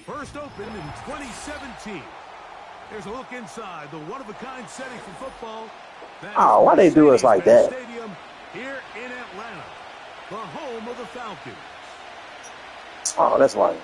First opened in 2017. Here's a look inside the one-of-a-kind setting for football. Oh, why they do us like that? Stadium here in Atlanta, the home of the Falcons. Oh, that's why.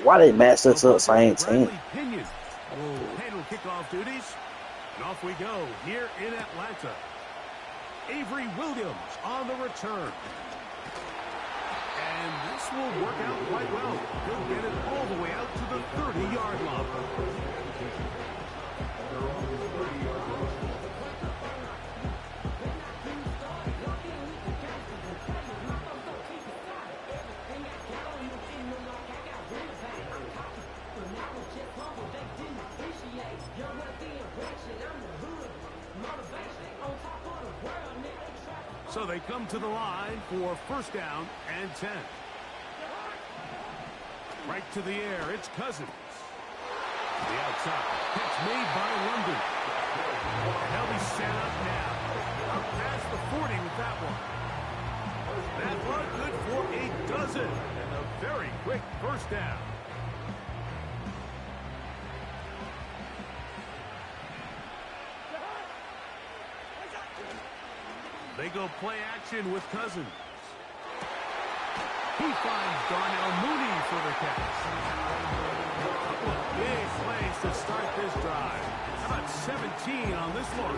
Why they match us up same team? Will handle kickoff duties. And off we go here in Atlanta. Avery Williams on the return. And this will work out quite well. He'll get it all the way out to the 30-yard line. So they come to the line for first down and 10. Right to the air, it's Cousins. The outside, catch made by London. And they'll be set up now. Up past the 40 with that one. That one good for a dozen. And a very quick first down. They go play action with Cousins. He finds Darnell Mooney for the catch. Big plays to start this drive. How about 17 on this one?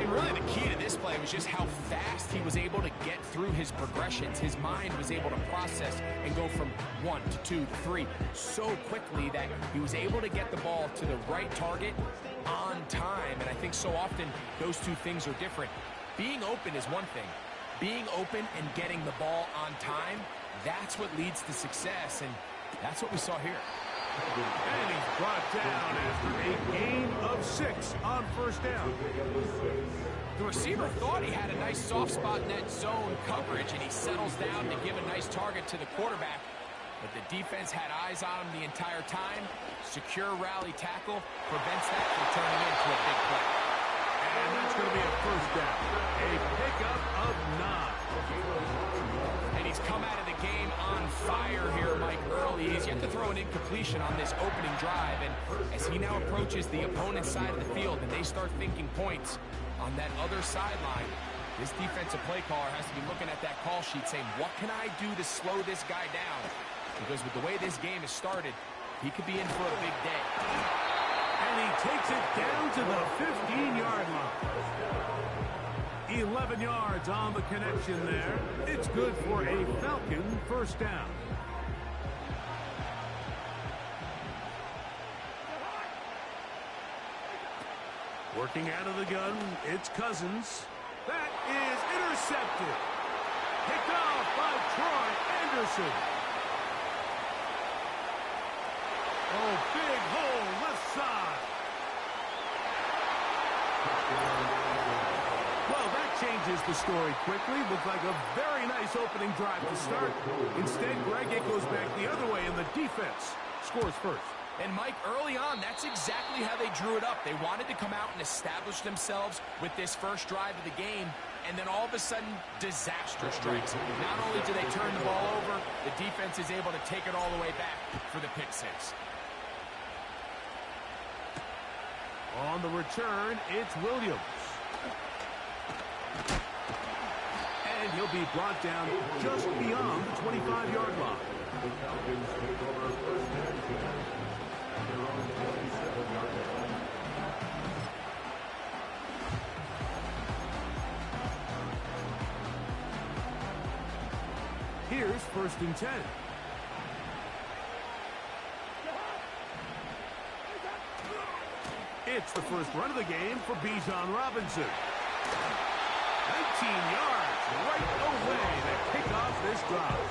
And really the key to this play was just how fast he was able to get through his progressions. His mind was able to process and go from 1 to 2 to 3 so quickly that he was able to get the ball to the right target on time. And I think so often those two things are different. Being open is one thing. Being open and getting the ball on time, that's what leads to success, and that's what we saw here. And he's brought down after a gain of 6 on first down. The receiver thought he had a nice soft spot in that zone coverage, and he settles down to give a nice target to the quarterback. But the defense had eyes on him the entire time. Secure rally tackle prevents that from turning into a big play. And that's going to be a first down. A pickup of 9. And he's come out of the game on fire here, Mike, early. He's yet to throw an incompletion on this opening drive. And as he now approaches the opponent's side of the field and they start thinking points on that other sideline, this defensive play caller has to be looking at that call sheet saying, what can I do to slow this guy down? Because with the way this game has started, he could be in for a big day. And he takes it down to the 15-yard line. 11 yards on the connection there. It's good for a Falcon first down. Working out of the gun, it's Cousins. That is intercepted. Picked off by Troy Anderson. Oh, big hole left side. Well, that changes the story quickly. Looks like a very nice opening drive to start. Instead, Greg, it goes back the other way, and the defense scores first. And, Mike, early on, that's exactly how they drew it up. They wanted to come out and establish themselves with this first drive of the game, and then all of a sudden, disaster strikes. Not only do they turn the ball over, the defense is able to take it all the way back for the pick six. On the return, it's Williams. And he'll be brought down just beyond the 25-yard line. Here's first and 10. It's the first run of the game for Bijan Robinson. 19 yards right away to kick off this drive.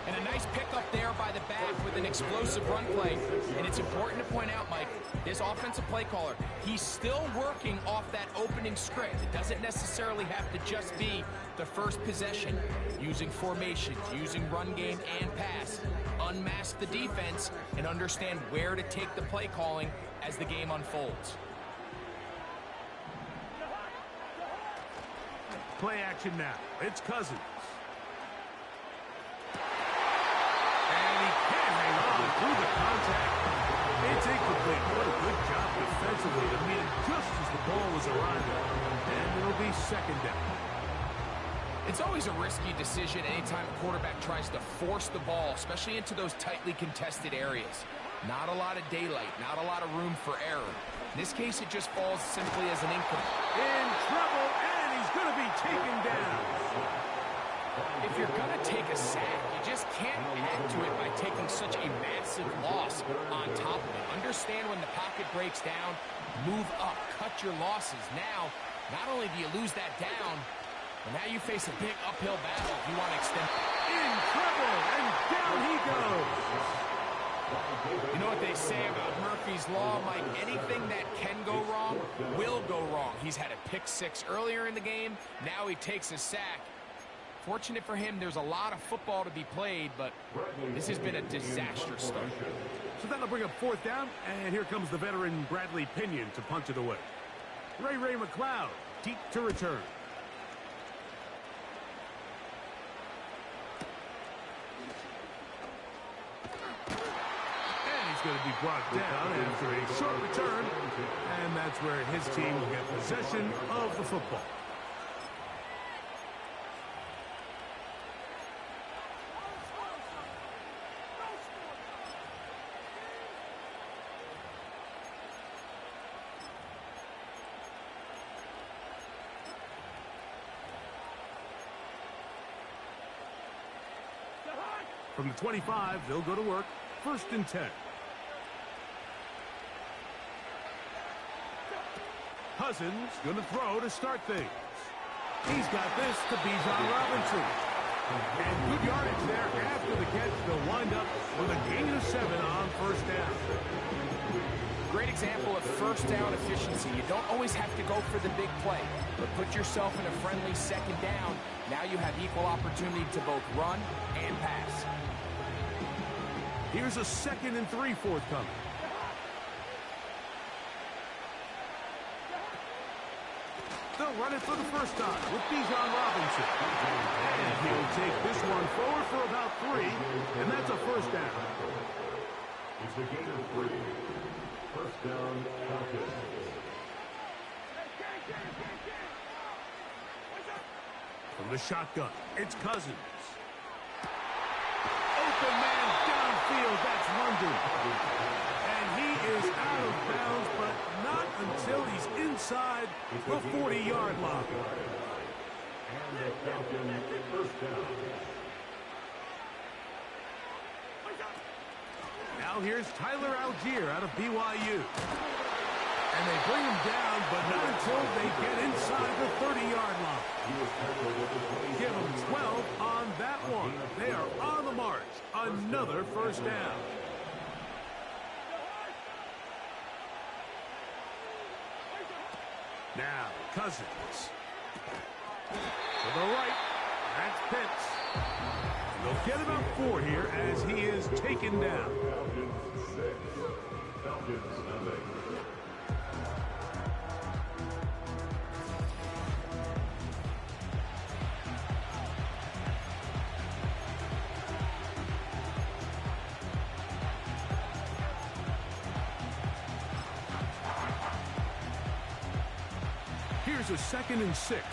And a nice pickup there by the back with an explosive run play. And it's important to point out, Mike, this offensive play caller, he's still working off that opening script. It doesn't necessarily have to just be the first possession. Using formations, using run game and pass. Unmask the defense and understand where to take the play calling as the game unfolds. Play action now. It's Cousins. Through the contact. It's incomplete. What a good job defensively to meet it just as the ball was arriving. And it'll be second down. It's always a risky decision anytime a quarterback tries to force the ball, especially into those tightly contested areas. Not a lot of daylight, not a lot of room for error. In this case, it just falls simply as an incomplete. In trouble, and he's going to be taken down. If you're going to take a sack, you just can't add to it by taking such a massive loss on top of it. Understand when the pocket breaks down, move up, cut your losses. Now, not only do you lose that down, but now you face a big uphill battle if you want to extend. In trouble, and down he goes. You know what they say about Murphy's Law, Mike? Anything that can go wrong will go wrong. He's had a pick six earlier in the game. Now he takes a sack. Fortunate for him, there's a lot of football to be played, but this has been a disastrous start. So that'll bring up fourth down, and here comes the veteran Bradley Pinion to punch it away. Ray McLeod, deep to return. And he's going to be brought down after a short return, and that's where his team will get possession of the football. From the 25, they'll go to work. 1st and 10. Cousins going to throw to start things. He's got this to Bijan Robinson. And good yardage there after the catch. They'll wind up with a gain of 7 on 1st down. Great example of first down efficiency. You don't always have to go for the big play, but put yourself in a friendly 2nd down. Now you have equal opportunity to both run and pass. Here's a 2nd and 3 forthcoming. They'll run it for the first time with Bijan Robinson. And he'll take this one forward for about 3, and that's a 1st down. It's a gain of 3. 1st down, Falcons. From the shotgun, it's Cousins. Open man downfield, that's London. And he is out of bounds, but not until he's inside the 40-yard line. And the Falcons, 1st down. Now here's Tyler Algier out of BYU. And they bring him down, but not until they get inside the 30-yard line. Give them 12 on that one. They are on the march. Another 1st down. Now, Cousins. To the right. That's Pitts. And they'll get about 4 here as he is taken down. Falcons 6. Falcons nothing. Here's a 2nd and 6.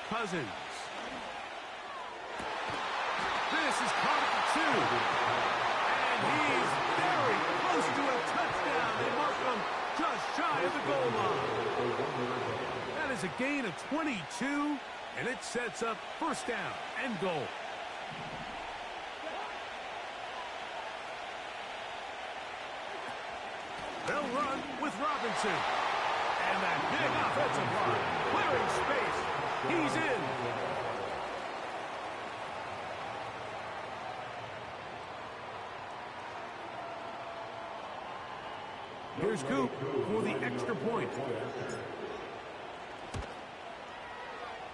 Cousins. This is caught at the 2. And he's very close to a touchdown. They mark him just shy of the goal line. That is a gain of 22, and it sets up 1st down and goal. They'll run with Robinson. And that big offensive line, clearing space. He's in. Here's Coop for the extra point.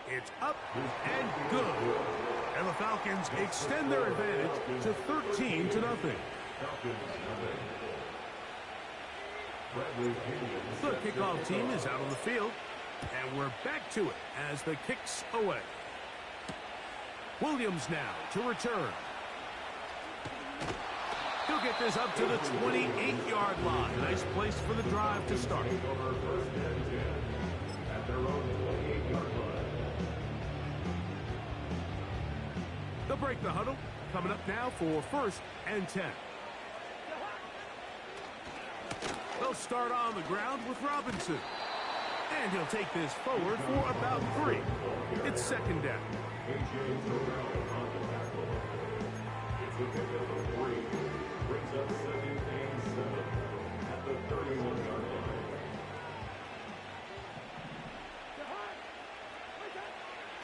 It's up and good. And the Falcons extend their advantage to 13-0. The kickoff team is out on the field. And we're back to it as the kick's away. Williams now to return. He'll get this up to the 28-yard line. Nice place for the drive to start. They'll break the huddle. Coming up now for 1st and 10. They'll start on the ground with Robinson. And he'll take this forward for about 3. It's 2nd down. It's the pick of the 3. Brings up 2nd and 7 at the 31-yard line.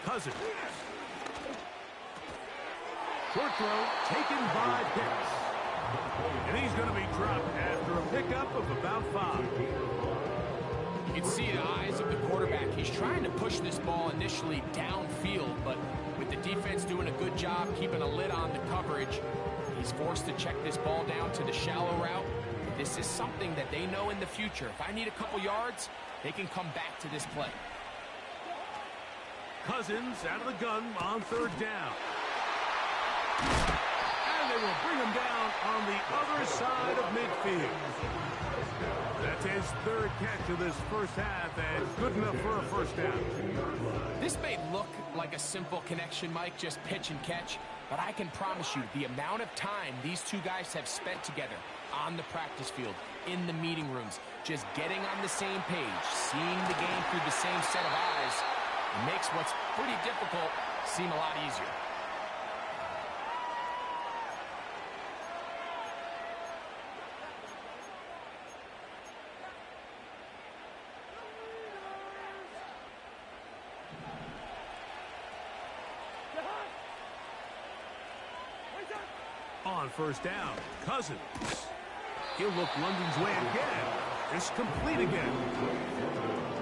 Cousins. Short throw taken by Pitts. And he's going to be dropped after a pickup of about 5. You can see the eyes of the quarterback. He's trying to push this ball initially downfield, but with the defense doing a good job keeping a lid on the coverage, he's forced to check this ball down to the shallow route. This is something that they know in the future. If I need a couple yards, they can come back to this play. Cousins out of the gun on 3rd down. And they will bring him down on the other side of midfield. That's his 3rd catch of this first half, and good enough for a 1st down. This may look like a simple connection, Mike, just pitch and catch, but I can promise you the amount of time these two guys have spent together on the practice field, in the meeting rooms, just getting on the same page, seeing the game through the same set of eyes, it makes what's pretty difficult seem a lot easier. On 1st down, Cousins. He'll look London's way again. It's complete again.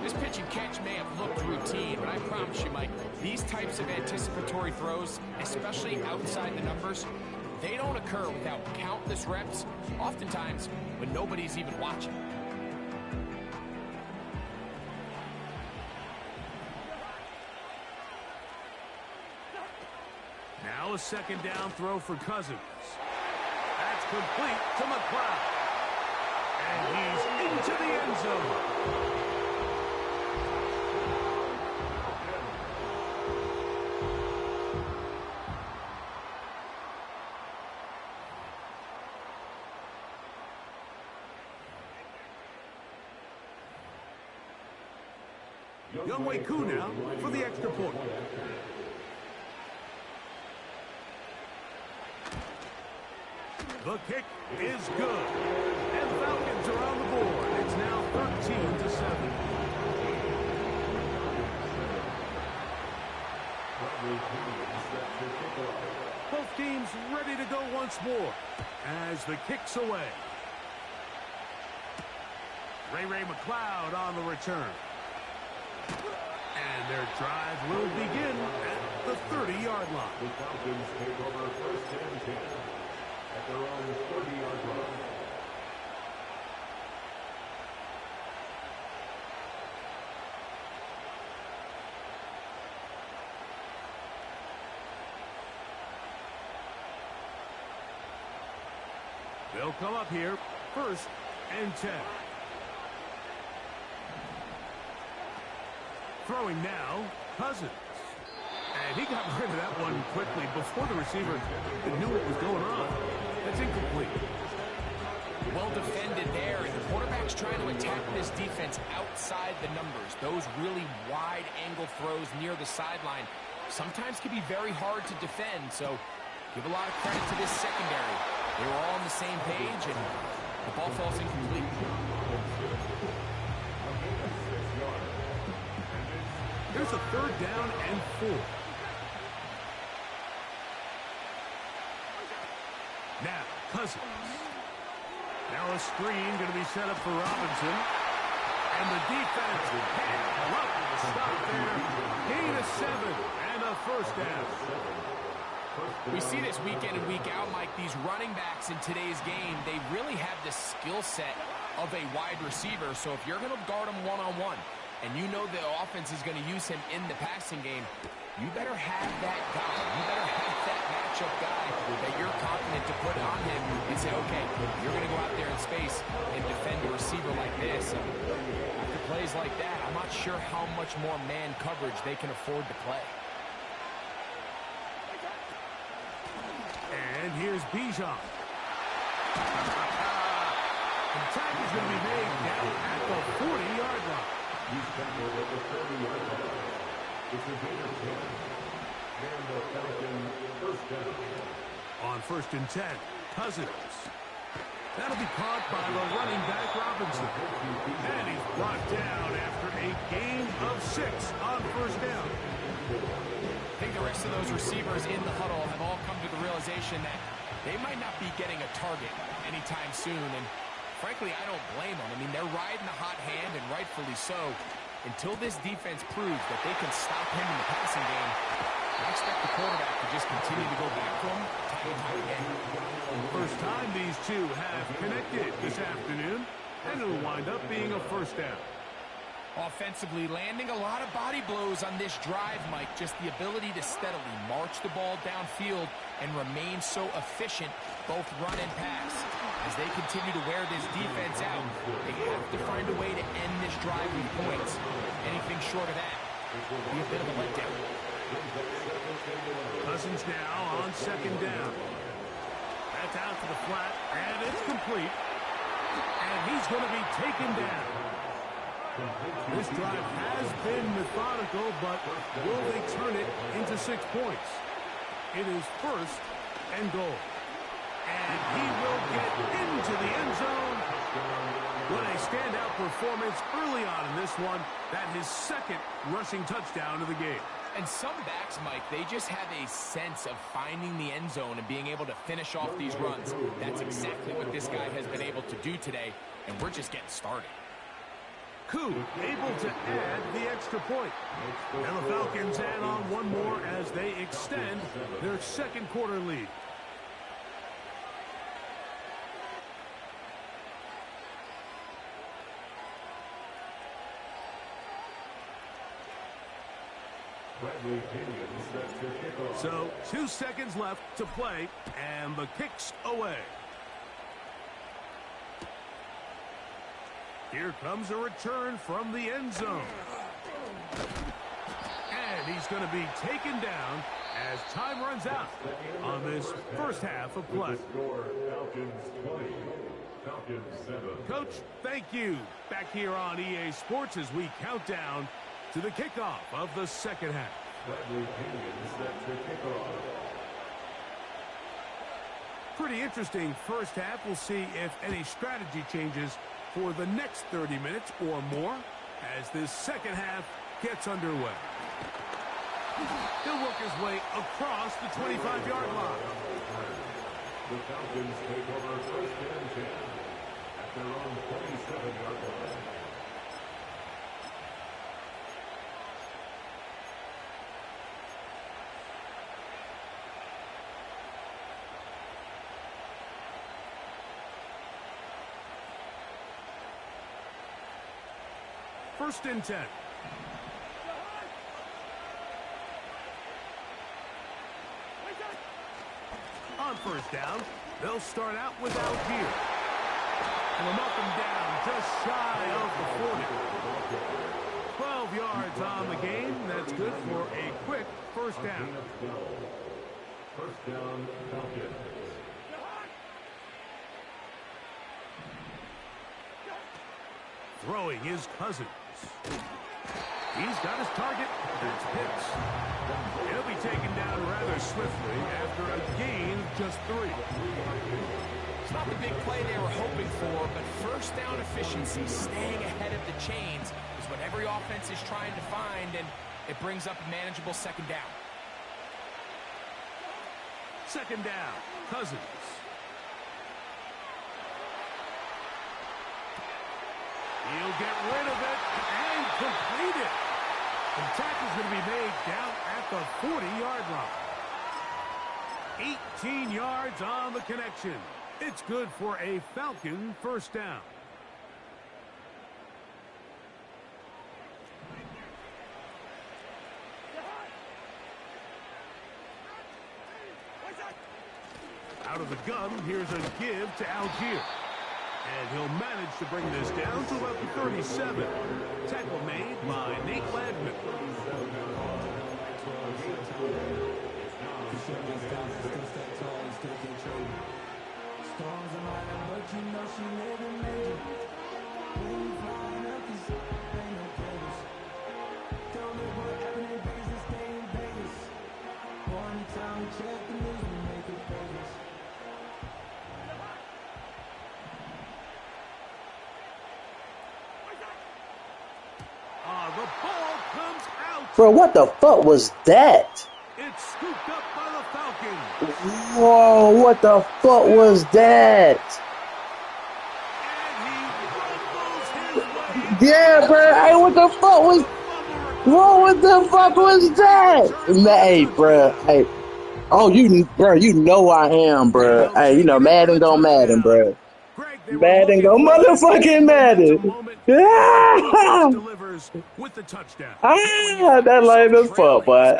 This pitch and catch may have looked routine, but I promise you, Mike, these types of anticipatory throws, especially outside the numbers, they don't occur without countless reps, oftentimes when nobody's even watching. Now a 2nd down throw for Cousins. That's complete to McLeod. And he's into the end zone. Younghoe Koo now for the extra point. The kick is good. And the Falcons are on the board. It's now 13-7. Both teams ready to go once more as the kick's away. Ray McLeod on the return. And their drive will begin at the 30-yard line. The Falcons take over 1st and 10 at their own 30-yard line. They'll come up here, 1st and 10. Throwing now, Cousins. And he got rid of that one quickly before the receiver knew what was going on. That's incomplete. Well defended there, and the quarterback's trying to attack this defense outside the numbers. Those really wide angle throws near the sideline sometimes can be very hard to defend, so give a lot of credit to this secondary. They were all on the same page, and the ball falls incomplete. Here's a 3rd down and 4. Now, Cousins. Now a screen going to be set up for Robinson. And the defense can't look to stop there. Gain of 7 and a 1st down. We see this week in and week out, Mike. These running backs in today's game, they really have the skill set of a wide receiver. So if you're going to guard him one-on-one, and you know the offense is going to use him in the passing game, you better have that guy. You better have that matchup guy that you're confident to put on him and say, okay, you're going to go out there in space and defend a receiver like this. And after plays like that, I'm not sure how much more man coverage they can afford to play. And here's Bijan. The tackle is going to be made down at the 40-yard line. He's tackled at the 30-yard line. It's a gain of 10. And the Falcon 1st down. On 1st and 10, Cousins. That'll be caught by the running back Robinson. And he's brought down after a gain of 6 on 1st down. I think the rest of those receivers in the huddle have all come to the realization that they might not be getting a target anytime soon. And frankly, I don't blame them. I mean, they're riding the hot hand, and rightfully so. Until this defense proves that they can stop him in the passing game, I expect the quarterback to just continue to go back to him time and time again. First time these two have connected this afternoon, and it'll wind up being a 1st down. Offensively, landing a lot of body blows on this drive, Mike. Just the ability to steadily march the ball downfield and remain so efficient, both run and pass. As they continue to wear this defense out, they have to find a way to end this drive with points. Anything short of that will be a bit of a letdown. Cousins now on 2nd down. That's out to the flat, and it's complete. And he's going to be taken down. This drive has been methodical, but will they turn it into 6 points? It is 1st and goal. And he will get into the end zone. With a standout performance early on in this one, that his 2nd rushing touchdown of the game. And some backs, Mike, they just have a sense of finding the end zone and being able to finish off these runs. That's exactly what this guy has been able to do today, and we're just getting started. Koo able to add the extra point. And the Falcons add on one more as they extend their 2nd quarter lead. So 2 seconds left to play, and the kick's away. Here comes a return from the end zone. And he's going to be taken down as time runs out on this 1st half of play. Falcons 20, Falcons 7. Coach, thank you. Back here on EA Sports as we count down to the kickoff of the 2nd half. Pretty interesting 1st half. We'll see if any strategy changes for the next 30 minutes or more as this 2nd half gets underway. He'll work his way across the 25-yard line. The Falcons take over 1st and 10 at their own 27-yard line. First and 10. On 1st down, they'll start out without here. And they'll knock him down just shy of the 40. 12 yards on the game. That's good for a quick 1st down. 1st down, Falcons. Throwing is Cousins. He's got his target. That's Pitts. He'll be taken down rather swiftly after a gain of just 3. It's not the big play they were hoping for, but 1st down efficiency, staying ahead of the chains, is what every offense is trying to find. And It brings up a manageable second down. Second down, Cousins. He'll get rid of it and complete it. The tackle's going to be made down at the 40-yard line. 18 yards on the connection. It's good for a Falcon first down. Out of the gun, here's a give to Algier. And he'll manage to bring this down to about the 37. Tackle made by Nate Landman. The ball comes out. Bro, what the fuck was that? It's scooped up by the Falcons. Whoa, what the fuck was that? And he rumbles his way. Yeah, bro. Hey, what the fuck was... What the fuck was that? Hey, bro. Hey. Oh, bro, you know I am, bro. Hey, you know, Madden go Madden, bro. Madden go motherfucking Madden. Yeah. Delivers with the touchdown. That lame as fuck, boy.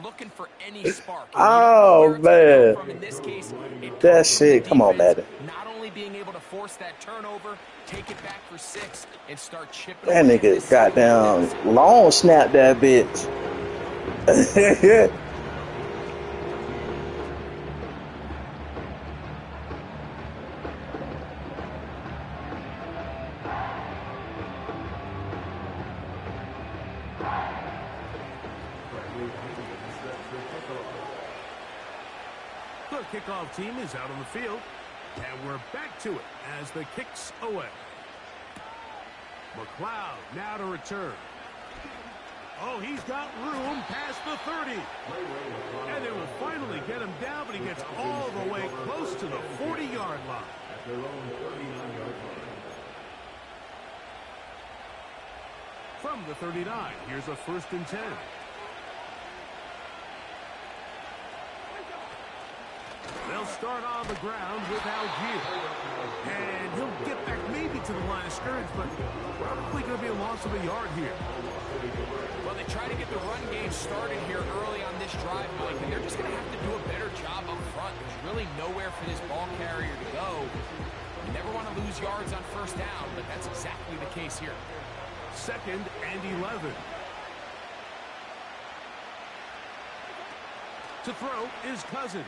Looking for any spark. Oh, man. In this case, That shit. Come on, Madden. Not only being able to force that turnover, take it back for 6, and start chipping. That nigga goddamn long snap that bitch. The kickoff team is out on the field, and we're back to it as the kick's away. McLeod now to return. Oh, he's got room past the 30. And they will finally get him down, but he gets all the way close to the 40-yard line. At their own 39-yard line. From the 39, here's a 1st and 10. They'll start on the ground with Algier. And he'll get back maybe to the line of scrimmage, but probably going to be a loss of a yard here. Well, they try to get the run game started here early on this drive, Mike, and they're just going to have to do a better job up front. There's really nowhere for this ball carrier to go. You never want to lose yards on 1st down, but that's exactly the case here. 2nd and 11. To throw is Cousins.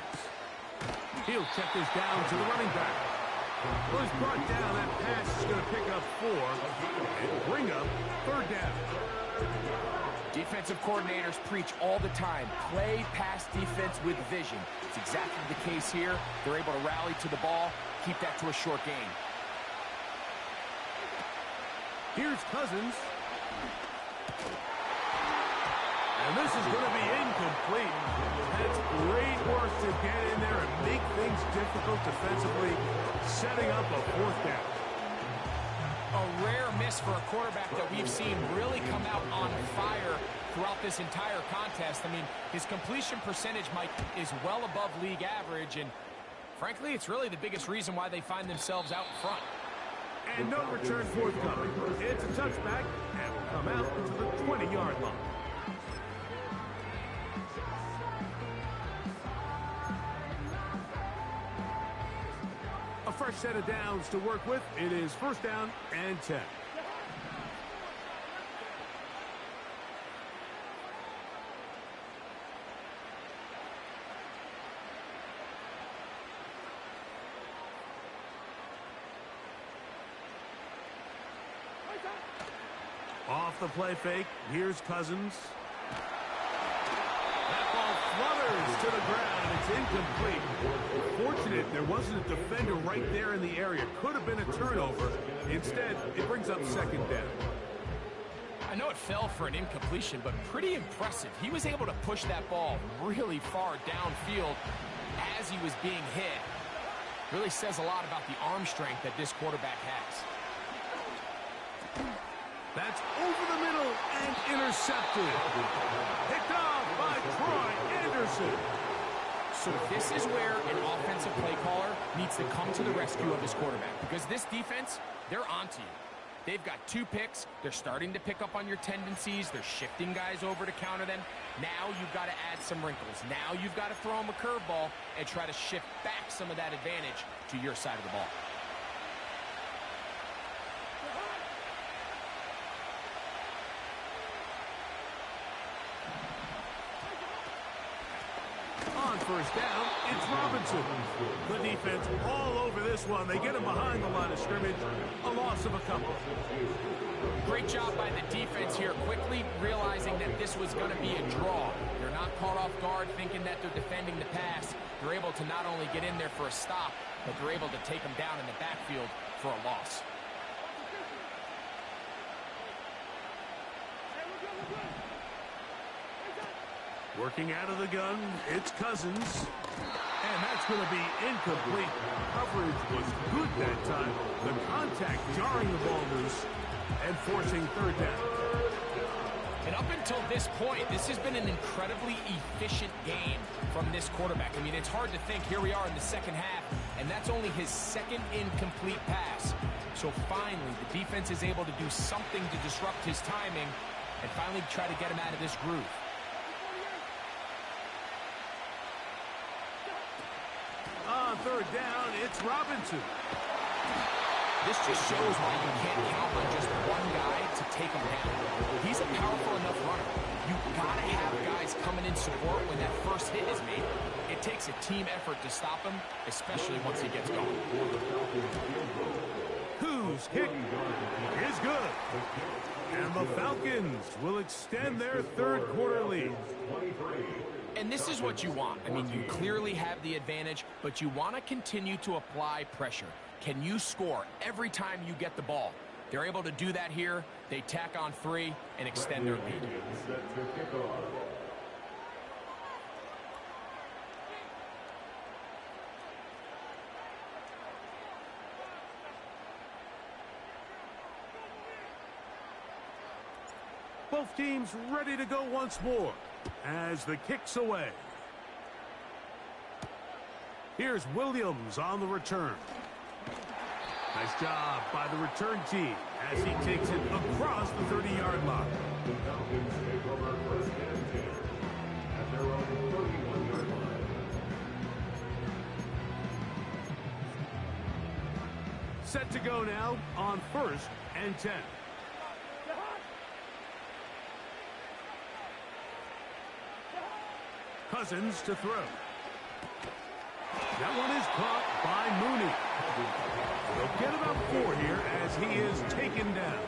He'll check this down to the running back. Was brought down. That pass is going to pick up 4 and bring up 3rd down. Defensive coordinators preach all the time. Play pass defense with vision. It's exactly the case here. They're able to rally to the ball, keep that to a short gain. Here's Cousins. And this is going to be incomplete. That's great work to get in there and make things difficult defensively, setting up a 4th down. A rare miss for a quarterback that we've seen really come out on fire throughout this entire contest. I mean, his completion percentage, Mike, is well above league average, and frankly, it's really the biggest reason why they find themselves out in front. And no return forthcoming. It's a touchback, and will come out to the 20-yard line. A fresh set of downs to work with. It is 1st down and 10. Off the play fake. Here's Cousins. That ball flutters to the ground. It's incomplete. Fortunate there wasn't a defender right there in the area. Could have been a turnover. Instead, it brings up 2nd down. I know it fell for an incompletion, but pretty impressive. He was able to push that ball really far downfield as he was being hit. Really says a lot about the arm strength that this quarterback has. That's over the middle and intercepted. Picked off by Troy Anderson. So this is where an offensive play caller needs to come to the rescue of his quarterback, because this defense, they're onto you. They've got 2 picks. They're starting to pick up on your tendencies. They're shifting guys over to counter them. Now you've got to add some wrinkles. Now you've got to throw them a curveball and try to shift back some of that advantage to your side of the ball. On first down, it's Robinson. The defense all over this one. They get him behind the line of scrimmage. A loss of a couple. Great job by the defense here, quickly realizing that this was going to be a draw. They're not caught off guard thinking that they're defending the pass. They're able to not only get in there for a stop, but they're able to take them down in the backfield for a loss. Working out of the gun, it's Cousins. And that's going to be incomplete. Coverage was good that time. The contact jarring the ball loose and forcing third down. And up until this point, this has been an incredibly efficient game from this quarterback. I mean, it's hard to think. Here we are in the second half, and that's only his second incomplete pass. So finally, the defense is able to do something to disrupt his timing and finally try to get him out of this groove. On third down, it's Robinson. This just shows why you can't count on just one guy to take him down. He's a powerful enough runner. You've got to have guys coming in support when that first hit is made. It takes a team effort to stop him, especially once he gets going. Whose kick is good. And the Falcons will extend their third quarter lead. And this is what you want. I mean, you clearly have the advantage, but you want to continue to apply pressure. Can you score every time you get the ball? They're able to do that here. They tack on 3 and extend their lead. Both teams ready to go once more as the kick's away. Here's Williams on the return. Nice job by the return team as he takes it across the 30-yard line. The Falcons take over first and 10 at their own 31-yard line. Set to go now on first and 10. Cousins to throw. That one is caught by Mooney. They'll get about 4 here as he is taken down.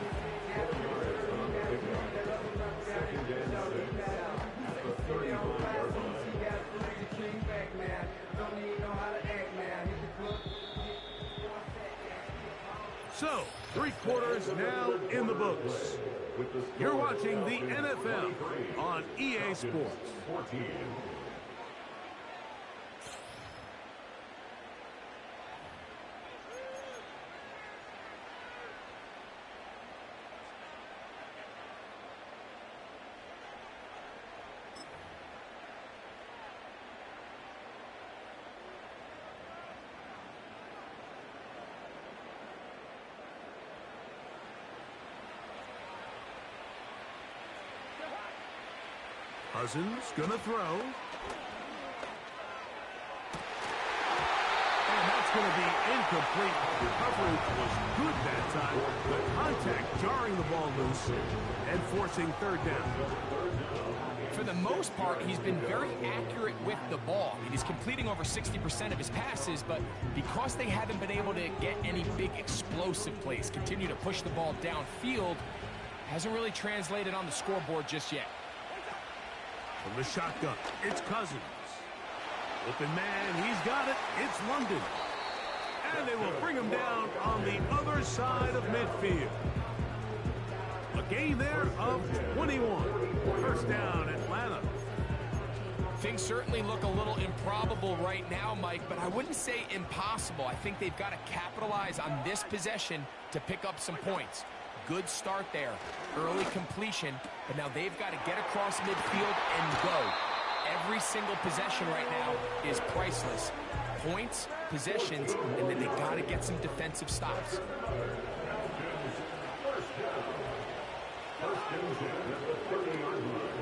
So, 3 quarters now in the books. You're watching the NFL on EA Sports. Cousins gonna throw. And that's gonna be incomplete. The coverage was good that time. The contact jarring the ball loose and forcing third down. For the most part, he's been very accurate with the ball. He's completing over 60% of his passes, but because they haven't been able to get any big explosive plays, continue to push the ball downfield, hasn't really translated on the scoreboard just yet. From the shotgun, it's Cousins. Open man, he's got it. It's London. And they will bring him down on the other side of midfield. A gain there of of 21. First down, Atlanta. Things certainly look a little improbable right now, Mike, but I wouldn't say impossible. I think they've got to capitalize on this possession to pick up some points. Good start there. Early completion, but now they've got to get across midfield and go. Every single possession right now is priceless. Points, possessions, and then they got to get some defensive stops.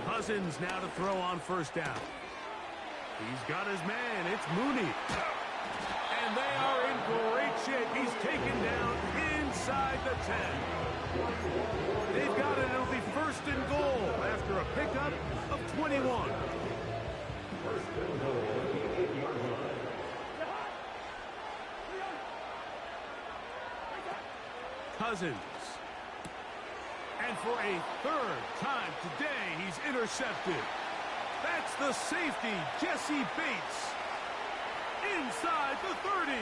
Cousins now to throw on first down. He's got his man. It's Mooney. And they are in great shape. He's taken down inside the 10. They've got it. It'll be first and goal after a pickup of 21. First and goal, 8-yard line. Cousins. And for a third time today, he's intercepted. That's the safety, Jesse Bates. Inside the 30.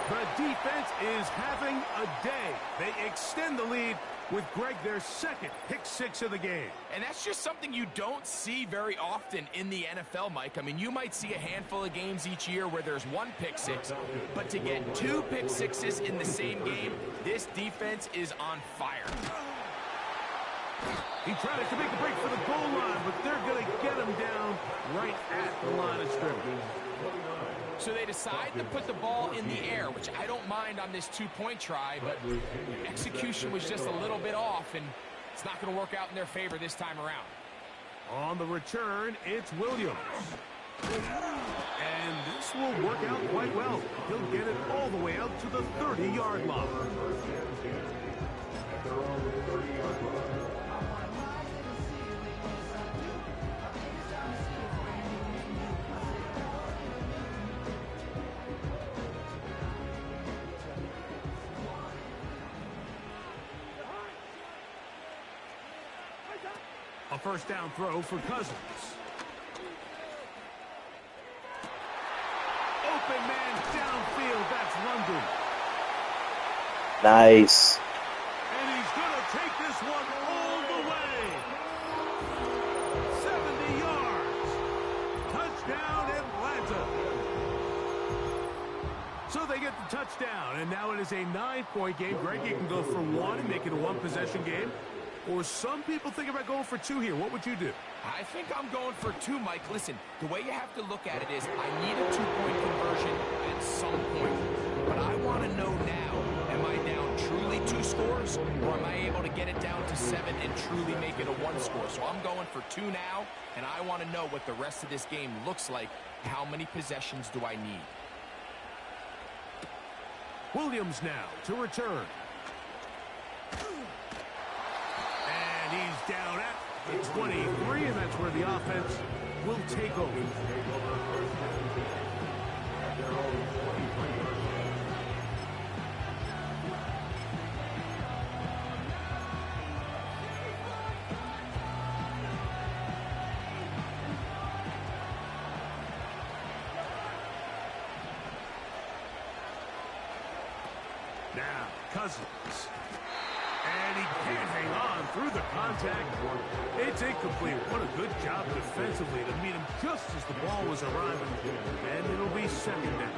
The defense is having a day. They extend the lead with Greg, their second pick-6 of the game. And that's just something you don't see very often in the NFL, Mike. I mean, you might see a handful of games each year where there's one pick-6, but to get 2 pick-6s in the same game, this defense is on fire. He tried to make the break for the goal line, but they're going to get him down right at the line of scrimmage. So they decide to put the ball in the air, which I don't mind on this 2-point try, but execution was just a little bit off, and it's not going to work out in their favor this time around. On the return, it's Williams. And this will work out quite well. He'll get it all the way out to the 30-yard line. At their own 30-yard line. A first down throw for Cousins. Open man downfield. That's London. Nice. And he's going to take this one all the way. 70 yards. Touchdown, Atlanta. So they get the touchdown, and now it is a 9-point game. Greg, you can go for 1 and make it a 1-possession game. Or some people think about going for 2 here. What would you do? I think I'm going for 2, Mike. Listen, the way you have to look at it is I need a 2-point conversion at some point. But I want to know now, am I down truly 2 scores, or am I able to get it down to 7 and truly make it a 1 score? So I'm going for 2 now, and I want to know what the rest of this game looks like. How many possessions do I need? Williams now to return. And he's down at the 23, and that's where the offense will take over. Now, Cousins. And he can't hang on through the contact. It's incomplete. What a good job defensively to meet him just as the ball was arriving. And it'll be second down.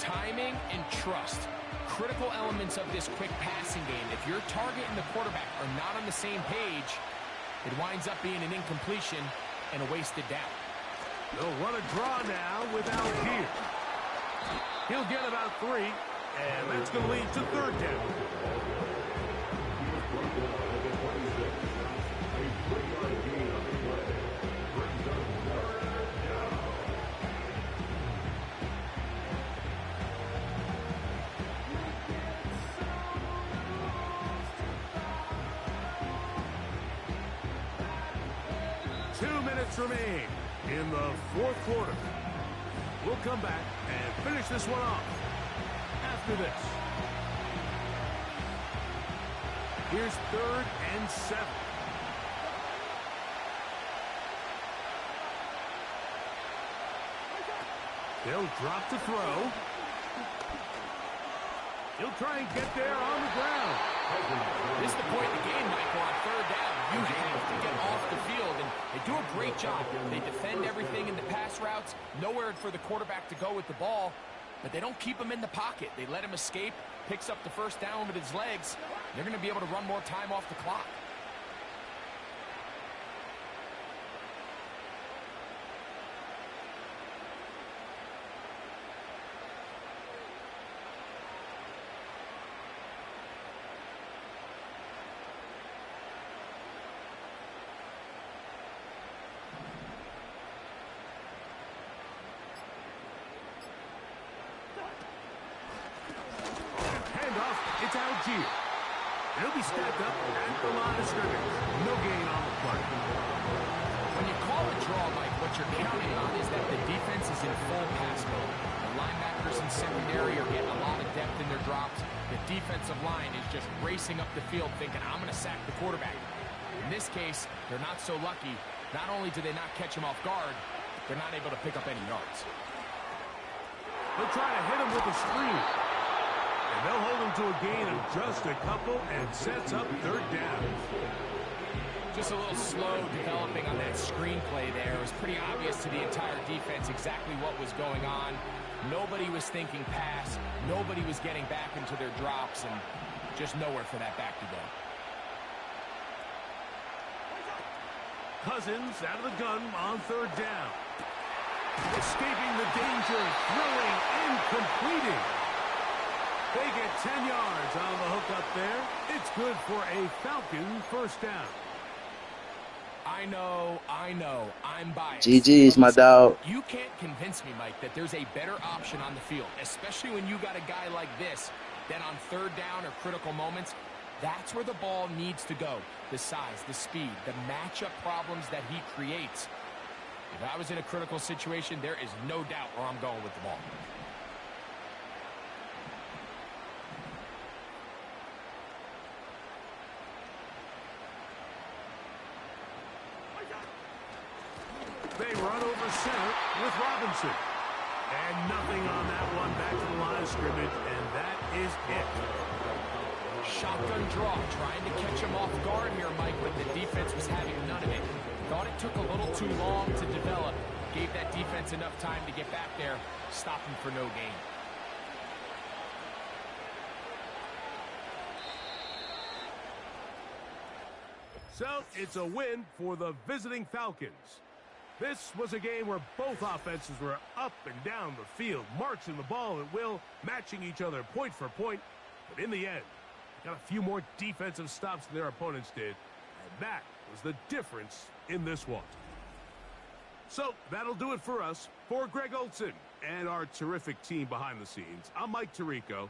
Timing and trust. Critical elements of this quick passing game. If your target and the quarterback are not on the same page, it winds up being an incompletion and a wasted down. They'll run a draw now without here. He'll get about 3, and that's going to lead to third down. 2 minutes remain in the fourth quarter. We'll come back and finish this one off after this. Here's 3rd and 7. They'll drop to throw. He'll try and get there on the ground. This is the point in the game, Michael, on third down. You have to get off the field, and they do a great job. They defend everything in the pass routes, nowhere for the quarterback to go with the ball, but they don't keep him in the pocket. They let him escape, picks up the first down with his legs. They're going to be able to run more time off the clock. It's Algier. He'll be stepped up at the line of scrimmage. No gain on the play. When you call a draw, Mike, what you're counting on is that the defense is in full pass mode. The linebackers in secondary are getting a lot of depth in their drops. The defensive line is just racing up the field thinking, I'm going to sack the quarterback. In this case, they're not so lucky. Not only do they not catch him off guard, they're not able to pick up any yards. They'll try to hit him with a screen. And they'll hold him to a gain of just a couple and sets up third down. Just a little slow developing on that screenplay there. It was pretty obvious to the entire defense exactly what was going on. Nobody was thinking pass. Nobody was getting back into their drops, and just nowhere for that back to go. Cousins out of the gun on third down. Escaping the danger, throwing, and completing. They get 10 yards on the hook up there. It's good for a Falcon first down. I know, I'm biased. GG's, my dog. You can't convince me, Mike, that there's a better option on the field, especially when you got a guy like this, that on third down or critical moments, that's where the ball needs to go. The size, the speed, the matchup problems that he creates. If I was in a critical situation, there is no doubt where I'm going with the ball. They run over center with Robinson. And nothing on that one. Back to the line of scrimmage, and that is it. Shotgun draw, trying to catch him off guard here, Mike, but the defense was having none of it. Thought it took a little too long to develop. Gave that defense enough time to get back there. Stop him for no gain. So it's a win for the visiting Falcons. This was a game where both offenses were up and down the field, marching the ball at will, matching each other point for point. But in the end, got a few more defensive stops than their opponents did, and that was the difference in this one. So that'll do it for us. For Greg Olson and our terrific team behind the scenes, I'm Mike Tirico.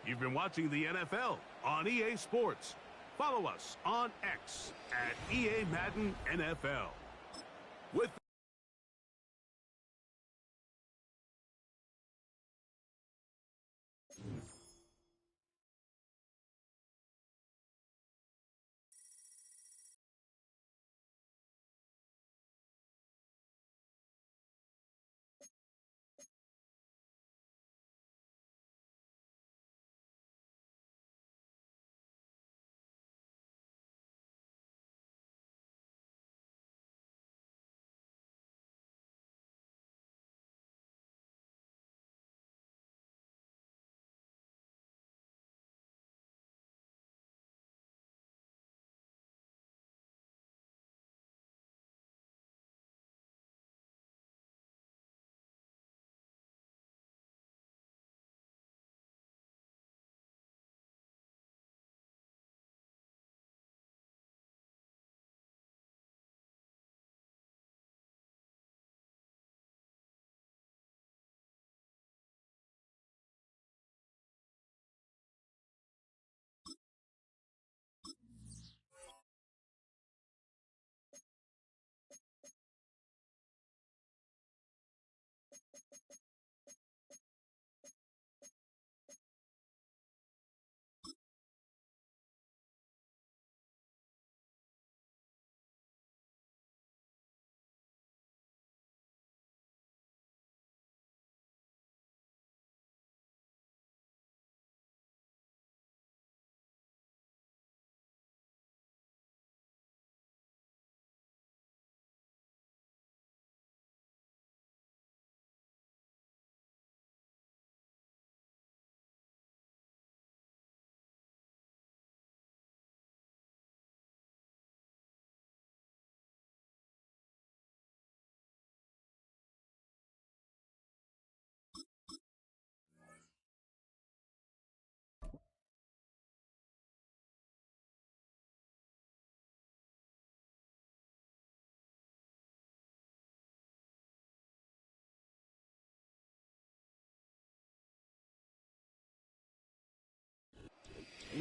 You've been watching the NFL on EA Sports. Follow us on X at EA Madden NFL. With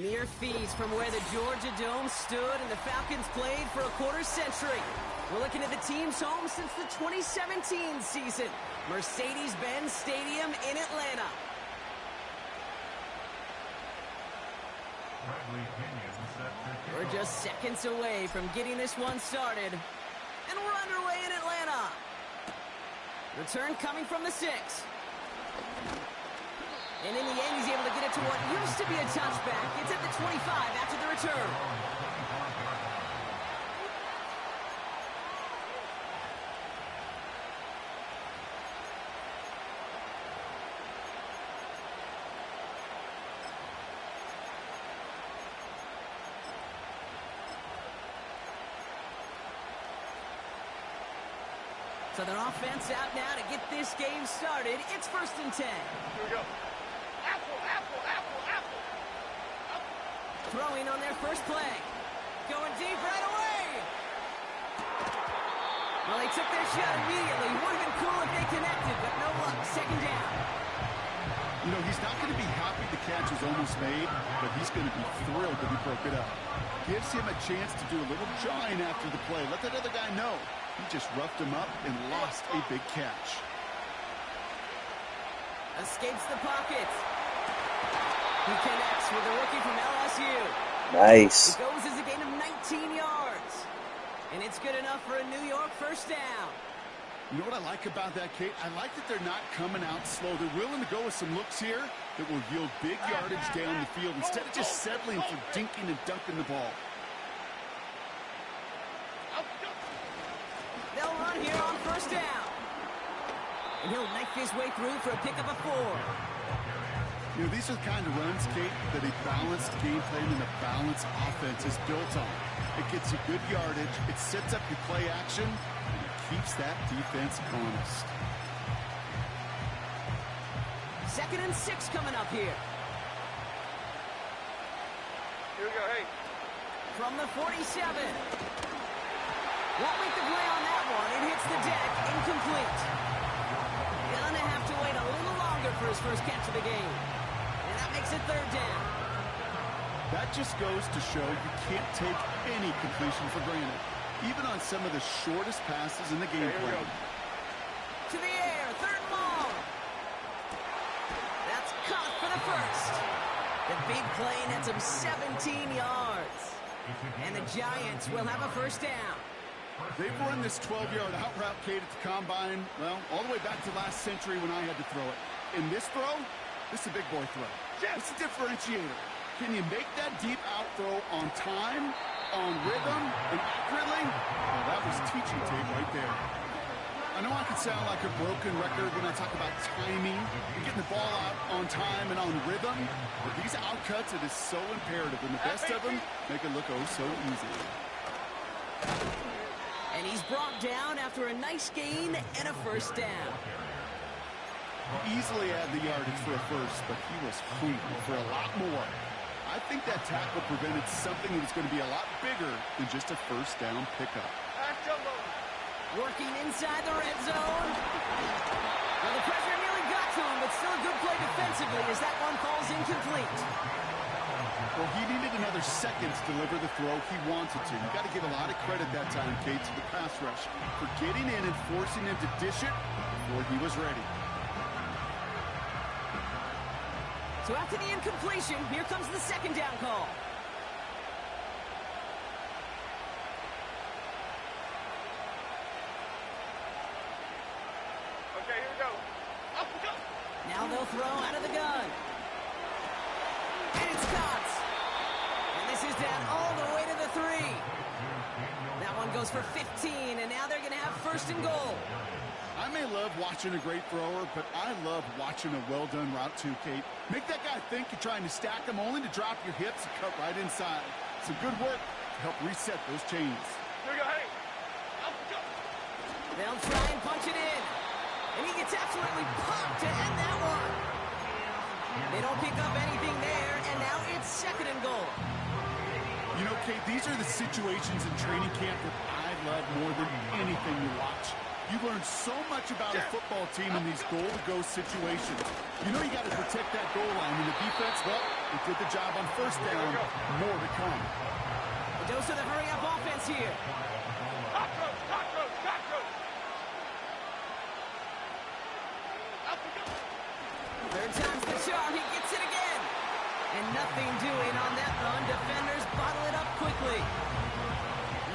Mere feet from where the Georgia Dome stood and the Falcons played for a quarter century. We're looking at the team's home since the 2017 season. Mercedes-Benz Stadium in Atlanta. We're just seconds away from getting this one started. And we're underway in Atlanta. Return coming from the 6. And in the end, he's able to get it to what used to be a touchback. It's at the 25 after the return. So their offense out now to get this game started. It's 1st and 10. Here we go. Apple. Throwing on their first play. Going deep right away. Well, they took their shot immediately. Would have been cool if they connected, but no luck. 2nd down. You know, he's not going to be happy the catch is almost made, but he's going to be thrilled that he broke it up. Gives him a chance to do a little jawing after the play. Let that other guy know. He just roughed him up and lost a big catch. Escapes the pocket. He connects with the rookie from LSU. Nice. It goes as a gain of 19 yards. And it's good enough for a New York 1st down. You know what I like about that, Kate? I like that they're not coming out slow. They're willing to go with some looks here that will yield big yardage down the field instead of just settling for dinking and dunking the ball. They'll run here on 1st down. And he'll knife his way through for a pickup of 4. You know, these are the kind of runs, Kate, that a balanced game plan and a balanced offense is built on. It gets you good yardage, it sets up your play action, and it keeps that defense honest. 2nd and 6 coming up here. Here we go, hey. From the 47. Won't make the play on that one. It hits the deck. Incomplete. Gonna have to wait a little longer for his first catch of the game. And that makes it 3rd down. That just goes to show you can't take any completion for granted, even on some of the shortest passes in the game plan. To the air. 3rd and long. That's caught for the 1st. The big play nets him 17 yards. And the Giants will have a 1st down. They've run this 12-yard out route, Kate, at the combine, well, all the way back to last century when I had to throw it. In this throw, this is a big boy throw. It's a differentiator. Can you make that deep out throw on time, on rhythm, and accurately? Well, that was teaching tape right there. I know I could sound like a broken record when I talk about timing and getting the ball out on time and on rhythm, but these outcuts, it is so imperative, and the best of them make it look oh so easy. And he's brought down after a nice gain and a 1st down. Easily had the yardage for a 1st, but he was hungry for a lot more. I think that tackle prevented something that was going to be a lot bigger than just a 1st down pickup. Working inside the red zone. Well, the pressure nearly got to him, but still a good play defensively as that one falls incomplete. Well, he needed another second to deliver the throw he wanted to. You got to give a lot of credit that time, Kate, to the pass rush for getting in and forcing him to dish it before he was ready. So after the incompletion, here comes the 2nd down call. Okay, here we go. Up we go. Now they'll throw out of the gun. And it's caught. And this is down all the way to the 3. That one goes for 15, and now they're going to have 1st and goal. I may love watching a great thrower, but I love watching a well-done route too, Kate. Make that guy think you're trying to stack him only to drop your hips and cut right inside. Some good work to help reset those chains. Here we go, hey. Up we go. They'll try and punch it in. And he gets absolutely popped to end that one. They don't pick up anything there, and now it's 2nd and goal. You know, Kate, these are the situations in training camp that I love more than anything you watch. You learn so much about a football team in these goal-to-go situations. You know you got to protect that goal line, and the defense, well, they did the job on first down. More to come. A dose of the hurry-up offense here. Third time's the charm. He gets it again. And nothing doing on that run. Defenders bottle it up quickly.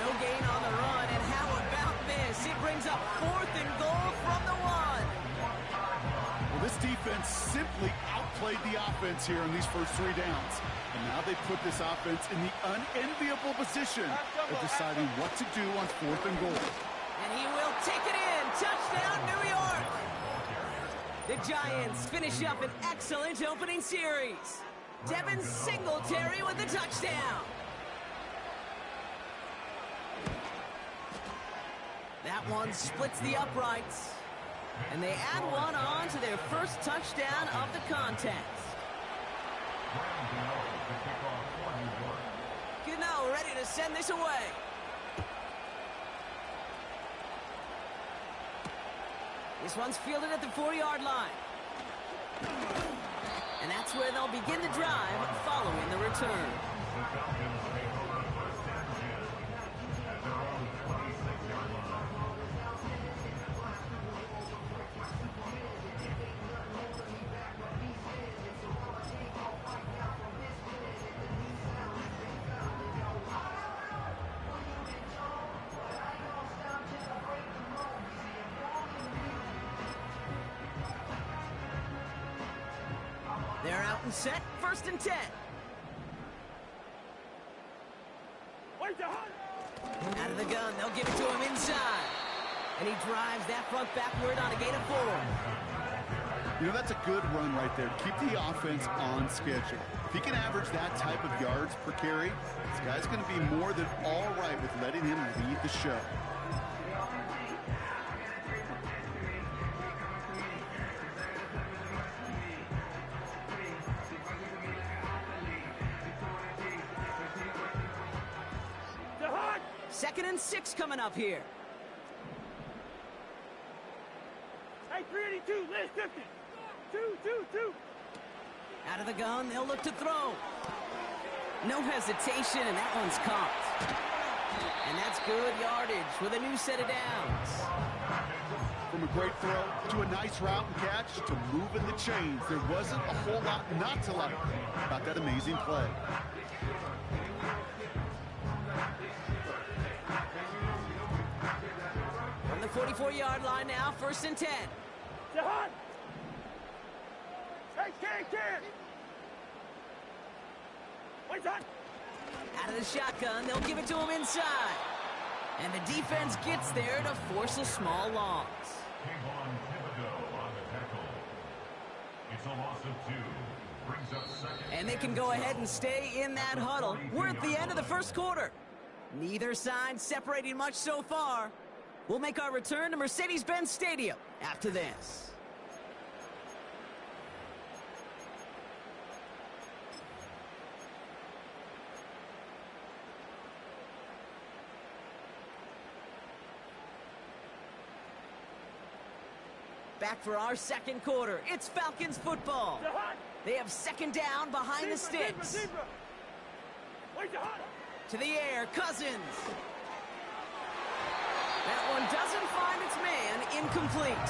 No gain on the run. And how about this? It brings up 4th and goal from the 1. Well, this defense simply outplayed the offense here in these first 3 downs. And now they put this offense in the unenviable position of deciding what to do on 4th and goal. And he will take it in. Touchdown, New York. The Giants finish up an excellent opening series. Devin Singletary with the touchdown. That one splits the uprights. And they add one on to their first touchdown of the contest. Gano ready to send this away. This one's fielded at the 4-yard line. And that's where they'll begin the drive following the return. They're out and set, 1st and 10. Out of the gun, they'll give it to him inside. And he drives that front backward on a gain of 4. You know, that's a good run right there. Keep the offense on schedule. If he can average that type of yards per carry, this guy's going to be more than all right with letting him lead the show. Second and 6 coming up here. Hey, 382, list 50. 2. Out of the gun, they'll look to throw. No hesitation, and that one's caught. And that's good yardage with a new set of downs. From a great throw to a nice route and catch to moving the chains, there wasn't a whole lot not to like about that amazing play. From the 44-yard line now, 1st and 10. Hey, can. Wait, on. Out of the shotgun, they'll give it to him inside. And the defense gets there to force a small loss. It's a loss of 2. Brings up second. And they can go ahead and stay in that huddle. We're at the end of the first quarter. Neither side separating much so far. We'll make our return to Mercedes-Benz Stadium after this. Back for our second quarter. It's Falcons football. They have second down behind the sticks. To the air, Cousins. That one doesn't find its man, incomplete.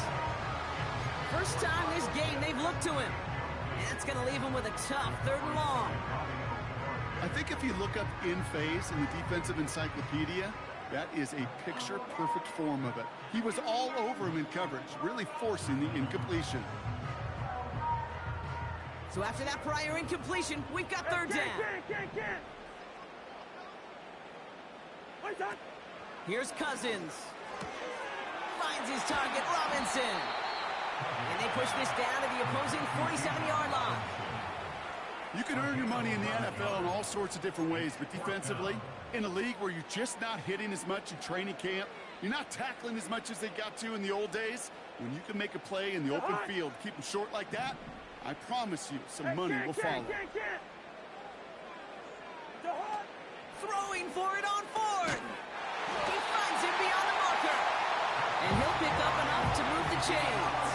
First time this game they've looked to him. And that's going to leave him with a tough 3rd and long. I think if you look up in phase in the defensive encyclopedia, that is a picture-perfect form of it. He was all over him in coverage, really forcing the incompletion. So after that prior incompletion, we've got 3rd down. Here's Cousins. Finds his target, Robinson. And they push this down to the opposing 47-yard line. You can earn your money in the NFL in all sorts of different ways, but defensively, in a league where you're just not hitting as much in training camp, you're not tackling as much as they got to in the old days, when you can make a play in the open field, keep them short like that, I promise you some money will follow. Throwing for it on 4th. He finds him beyond the marker. And he'll pick up enough to move the chains.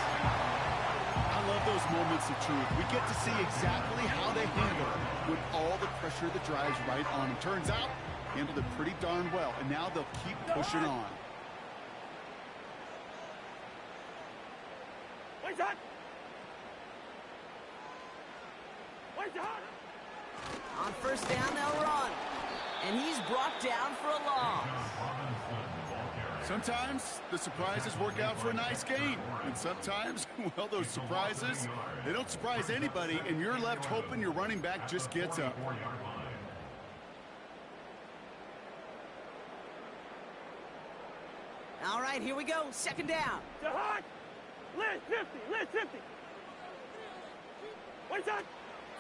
I love those moments of truth. We get to see exactly how they handle it with all the pressure that drives right on them. Turns out, handled it pretty darn well, and now they'll keep pushing on. On first down, they'll run. And he's brought down for a loss. Sometimes the surprises work out for a nice game. And sometimes, well, those surprises, they don't surprise anybody, and you're left hoping your running back just gets up. All right, here we go. Second down.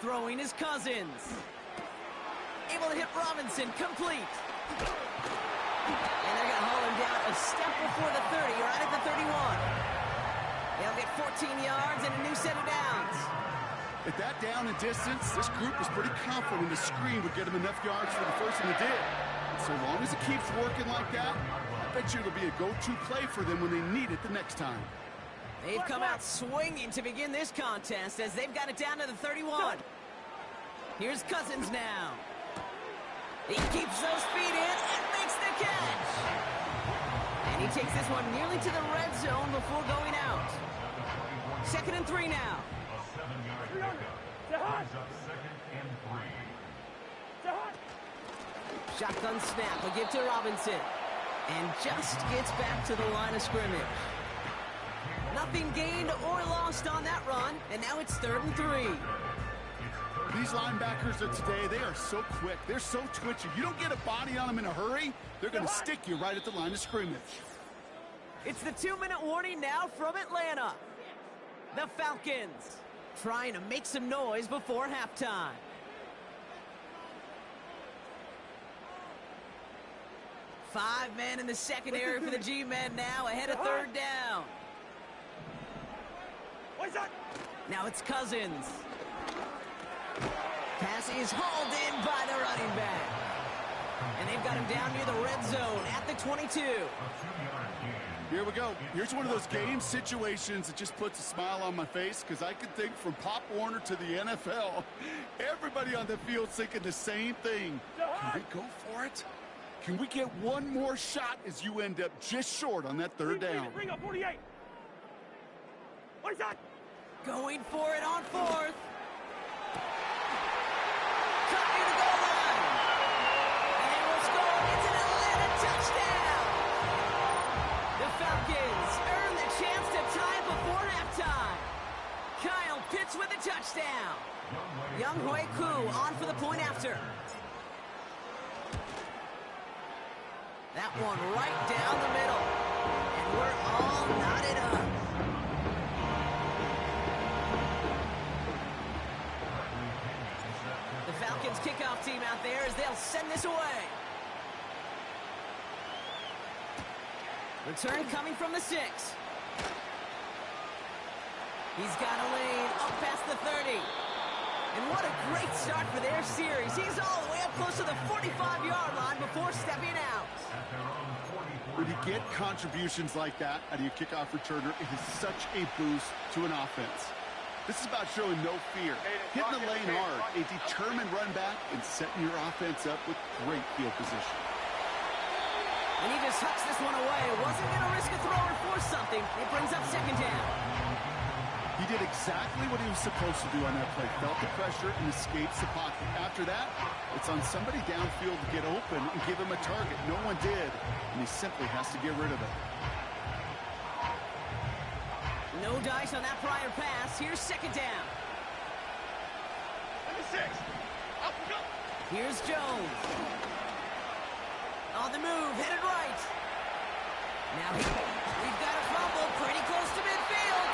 Throwing his Cousins. Able to hit Robinson, complete. And they're going to haul him down a step before the 30, right at the 31. They'll get 14 yards and a new set of downs. At that down and distance, this group was pretty confident the screen would get them enough yards for the first one it did. And so long as it keeps working like that, I bet you it'll be a go-to play for them when they need it the next time. They've come out swinging to begin this contest as they've got it down to the 31. Here's Cousins now. He keeps those feet in and makes the catch. And he takes this one nearly to the red zone before going out. 2nd and 3 now. Shotgun snap, a give to Robinson. And just gets back to the line of scrimmage. Nothing gained or lost on that run, and now it's 3rd and 3. These linebackers of today, they are so quick. They're so twitchy. You don't get a body on them in a hurry, they're going to stick you right at the line of scrimmage. It's the 2-minute warning now from Atlanta. The Falcons trying to make some noise before halftime. Five men in the secondary for the G-men now, ahead of 3rd down. Now it's Cousins. Pass is hauled in by the running back. And they've got him down near the red zone at the 22. Here we go. Here's one of those game situations that just puts a smile on my face because I can think from Pop Warner to the NFL. Everybody on the field's thinking the same thing. Can we go for it? Can we get one more shot as you end up just short on that 3rd down? Bring up 48. What is that? Going for it on 4th. Cut near the goal line. And it will score. It's an Atlanta touchdown. The Falcons earn the chance to tie before halftime. Kyle Pitts with a touchdown. Younghoe Koo on for the point after. That one right down the middle. And we're all knotted up. The Falcons kickoff team out there as they'll send this away. Return coming from the 6. He's got a lane up past the 30. And what a great start for their series. He's all the way up close to the 45-yard line before stepping out. When you get contributions like that out of your kickoff returner, it is such a boost to an offense. This is about showing no fear, hitting the lane hard, a determined run back, and setting your offense up with great field position. And he just hucks this one away. Wasn't going to risk a throw or force something. It brings up 2nd down. He did exactly what he was supposed to do on that play. Felt the pressure and escapes the pocket. After that, it's on somebody downfield to get open and give him a target. No one did, and he simply has to get rid of it. No dice on that prior pass. Here's 2nd down. Number 6. Up we go. Here's Jones. On the move, headed right. Now we've got a fumble pretty close to midfield.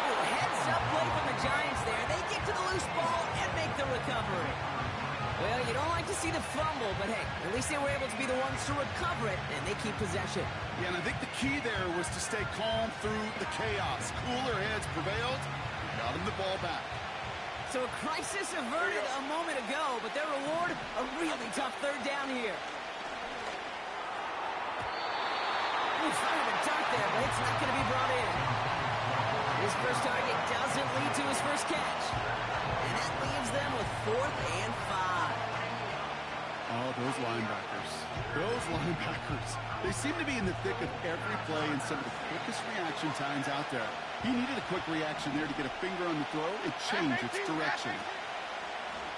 Oh, heads up play from the Giants there. They get to the loose ball and make the recovery. Well, you don't like to see the fumble, but hey, at least they were able to be the ones to recover it, and they keep possession. Yeah, and I think the key there was to stay calm through the chaos. Cooler heads prevailed, got him the ball back. So a crisis averted a moment ago, but their reward, a really tough 3rd down here. He's trying to dart there, but it's not going to be brought in. His first target doesn't lead to his first catch. And that leaves them with 4th and 5. Oh, those linebackers. Those linebackers. They seem to be in the thick of every play and some of the quickest reaction times out there. He needed a quick reaction there to get a finger on the throw and change its direction.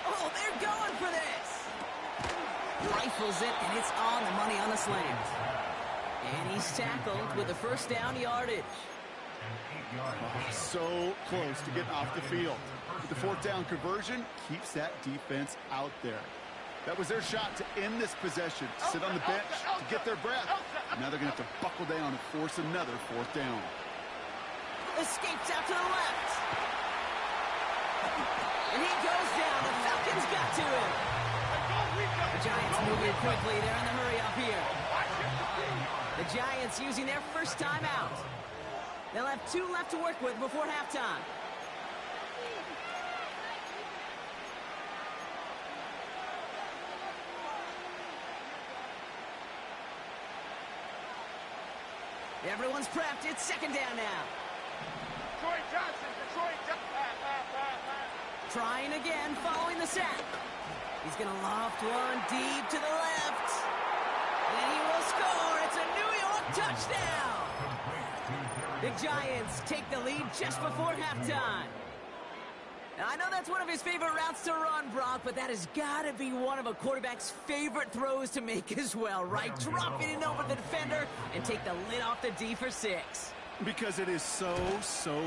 Oh, they're going for this. Rifles it, and it's on the money on the slant. And he's tackled with the first down yardage. Oh, so close to getting off the field. But the 4th down conversion keeps that defense out there. That was their shot to end this possession, to sit on the bench, to get their breath. Now they're going to have to buckle down and force another 4th down. Escapes out to the left. And he goes down. The Falcons got to him. The Giants moving quickly. They're in the hurry up here. The Giants using their first timeout. They'll have 2 left to work with before halftime. Everyone's prepped. It's 2nd down now. Trying again, following the sack. He's going to loft one deep to the left. And he will score. It's a New York touchdown. The Giants take the lead just before halftime. Now, I know that's one of his favorite routes to run, Brock, but that has got to be one of a quarterback's favorite throws to make as well, right? Drop it in over the defender and take the lid off the D for 6. Because it is so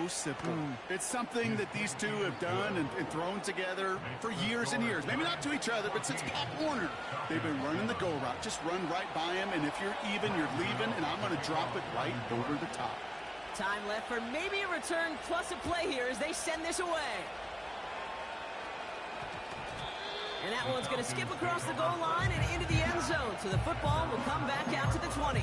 simple. It's something that these two have done and thrown together for years and years. Maybe not to each other, but since Pop Warner. They've been running the go route. Just run right by him, and if you're even, you're leaving, and I'm going to drop it right over the top. Time left for maybe a return plus a play here as they send this away. And that one's going to skip across the goal line and into the end zone, so the football will come back out to the 20.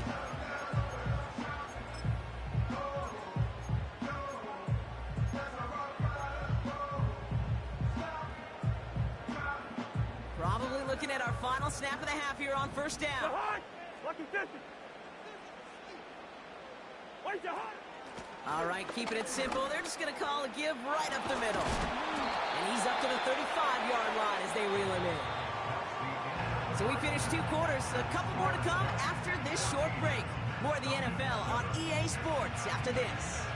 Probably looking at our final snap of the half here on 1st down. All right, keeping it simple. They're just going to call a give right up the middle. And he's up to the 35-yard line as they reel him in. So we finished 2 quarters. A couple more to come after this short break. More of the NFL on EA Sports after this.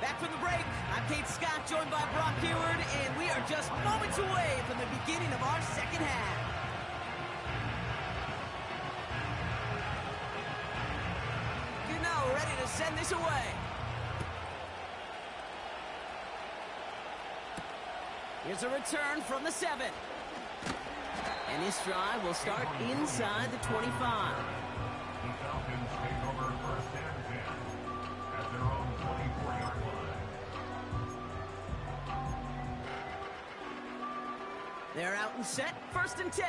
Back from the break, I'm Kate Scott, joined by Brock Hayward, and we are just moments away from the beginning of our 2nd half. You know, ready to send this away. Here's a return from the 7. And this drive will start inside the 25. The Falcons take over 1st and 10 at their own 24-yard line. They're out and set, 1st and 10.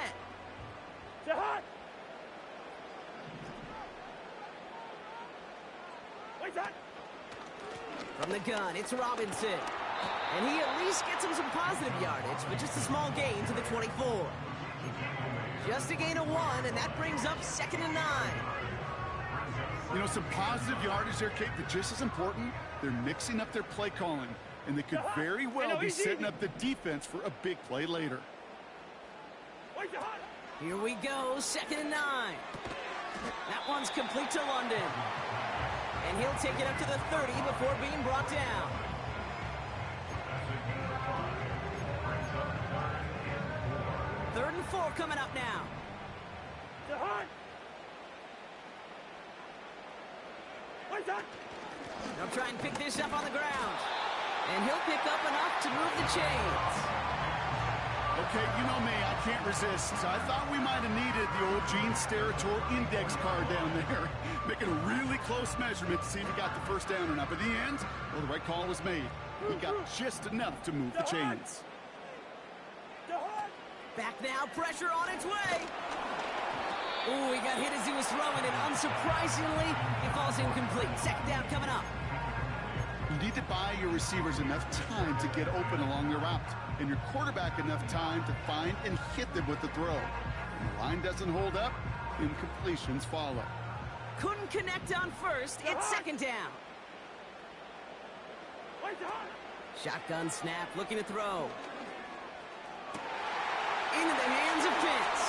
From the gun, it's Robinson. And he at least gets him some positive yardage, but just a small gain to the 24. Just a gain of 1, and that brings up 2nd and 9. You know, some positive yardage there, Kate, but just as important, they're mixing up their play calling, and they could very well be setting up the defense for a big play later. Here we go, 2nd and 9. That one's complete to London. And he'll take it up to the 30 before being brought down. 3rd and 4 coming up now. They'll try and pick this up on the ground. And he'll pick up enough to move the chains. Okay, you know me, I can't resist. So I thought we might have needed the old Gene Steratore index card down there. Making a really close measurement to see if he got the 1st down or not. But in the end, well, the right call was made. He got just enough to move the chains. Back now, pressure on its way. Ooh, he got hit as he was throwing, and unsurprisingly, he falls incomplete. 2nd down coming up. You need to buy your receivers enough time to get open along their route, and your quarterback enough time to find and hit them with the throw. When the line doesn't hold up, incompletions follow. Couldn't connect on 1st. It's 2nd down. Shotgun snap, looking to throw. Into the hands of Pitts.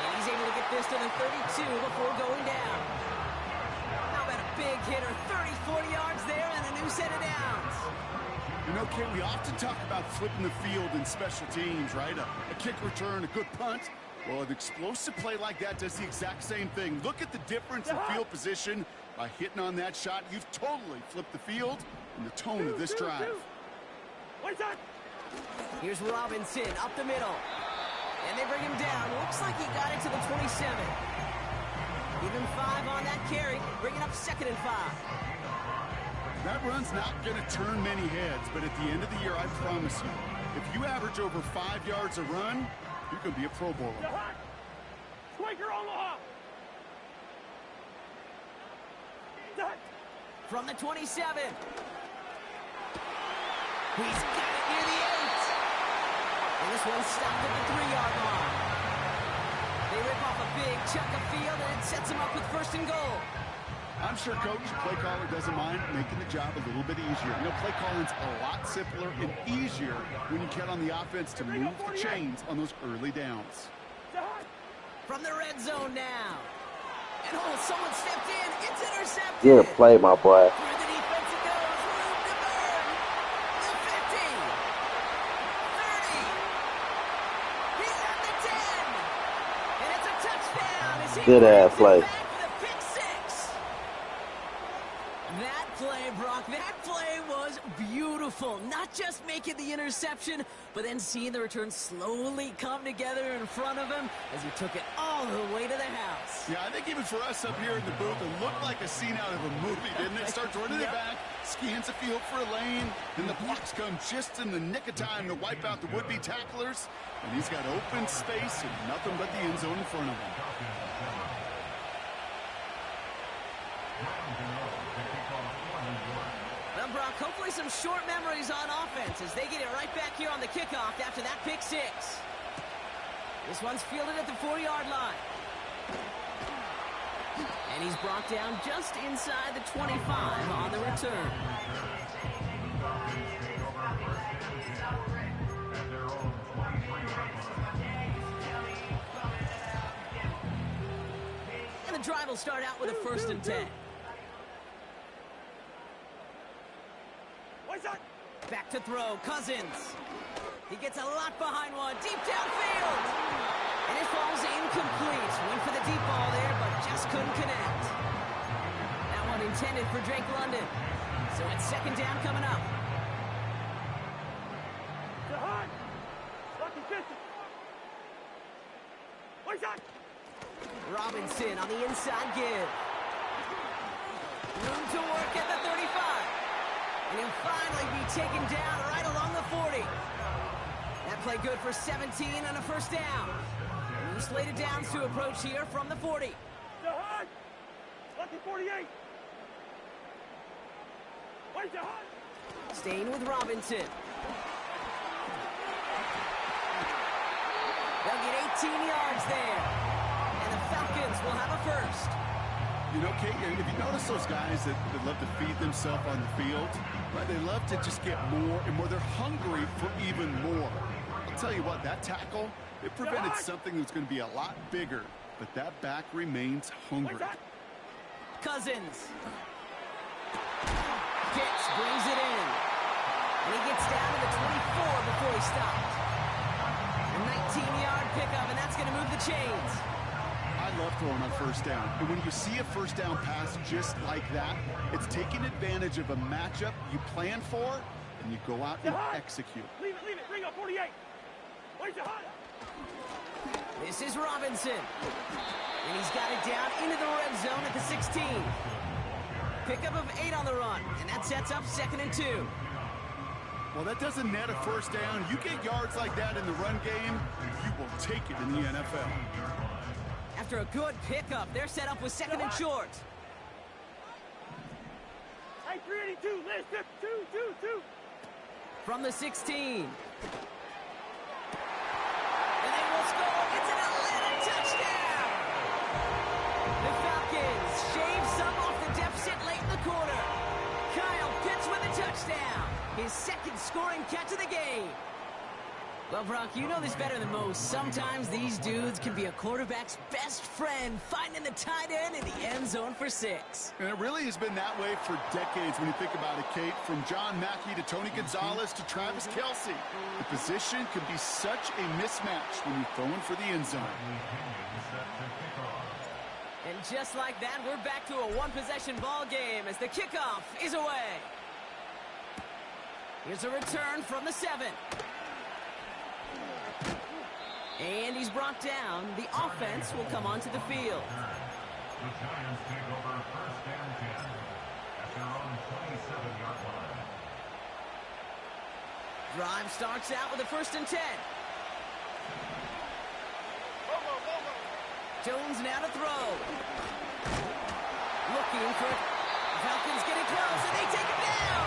And he's able to get this to the 32 before going down. How about a big hitter, 30, 40 yards there, and a new set of downs. You know, Kate, we often talk about flipping the field in special teams, right? A kick return, a good punt. Well, an explosive play like that does the exact same thing. Look at the difference in field position. By hitting on that shot, you've totally flipped the field and the tone of this drive. Here's Robinson up the middle. And they bring him down. Looks like he got it to the 27. Give him 5 on that carry. Bringing up 2nd and 5. That run's not going to turn many heads, but at the end of the year, I promise you, if you average over 5 yards a run, you can be a Pro Bowler. From the 27. He's got it near the 8. And this one's stopped at the 3-yard line. They rip off a big chunk of field, and it sets them up with 1st and goal. I'm sure Coach, the play caller, doesn't mind making the job a little bit easier. You know, play calling's a lot simpler and easier when you count on the offense to move the chains on those early downs. From the red zone now. And someone stepped in. It's intercepted. Good play, my boy. Through the defense it goes. Room to burn. The 50. 30. He's at the 10. And it's a touchdown. Good ass play. That play, Brock, that play was beautiful. Not just making the interception, but then seeing the return slowly come together in front of him as he took it all the way to the house. Yeah, I think even for us up here in the booth, it looked like a scene out of a movie, didn't it? Starts running it back, scans the field for a lane, and the blocks come just in the nick of time to wipe out the would-be tacklers. And he's got open space and nothing but the end zone in front of him. Well, Brock, hopefully some short memories on offense as they get it right back here on the kickoff after that pick 6. This one's fielded at the 4-yard line. And he's brought down just inside the 25 on the return. And the drive will start out with a 1st and 10. Back to throw, Cousins. He gets a lot behind one, deep downfield. And it falls incomplete. Went for the deep ball there, but just couldn't connect. That one intended for Drake London. So it's 2nd down coming up. Robinson on the inside give. Room to work at the 35. And he'll finally be taken down right along the 40. That play good for 17 and a 1st down. New slated downs to approach here from the 40. Staying with Robinson. They'll get 18 yards there. And the Falcons will have a 1st. You know, Kate, if you notice those guys that love to feed themselves on the field, right, they love to just get more and more. They're hungry for even more. I'll tell you what, that tackle, it prevented something that's going to be a lot bigger, but that back remains hungry. Cousins. Pitts brings it in. And he gets down to the 24 before he stops. A 19-yard pickup, and that's going to move the chains. I love throwing on 1st down. And when you see a 1st down pass just like that, it's taking advantage of a matchup you plan for, and you go out and execute. Leave it. Bring up 48. This is Robinson. And he's got it down into the red zone at the 16. Pickup of 8 on the run, and that sets up 2nd and 2. Well, that doesn't net a 1st down. You get yards like that in the run game, you will take it in the NFL. After a good pickup, they're set up with 2nd and short. Hey, 382, list 2. From the 16. And they will score. It's an Atlanta touchdown. The Falcons shave some off the deficit late in the quarter. touchdown. His second scoring catch of the game. Well, Brock, you know this better than most. Sometimes these dudes can be a quarterback's best friend, finding the tight end in the end zone for 6. And it really has been that way for decades when you think about it, Kate. From John Mackey to Tony Gonzalez to Travis Kelce. The position can be such a mismatch when you're throwing for the end zone. And just like that, we're back to a one-possession ball game as the kickoff is away. Here's a return from the 7. And he's brought down. The offense will come onto the field. The Giants take over first and 10 at their own 27-yard line. Drive starts out with a 1st and 10. Jones now to throw. Looking for it. Falcons getting close, and they take him down.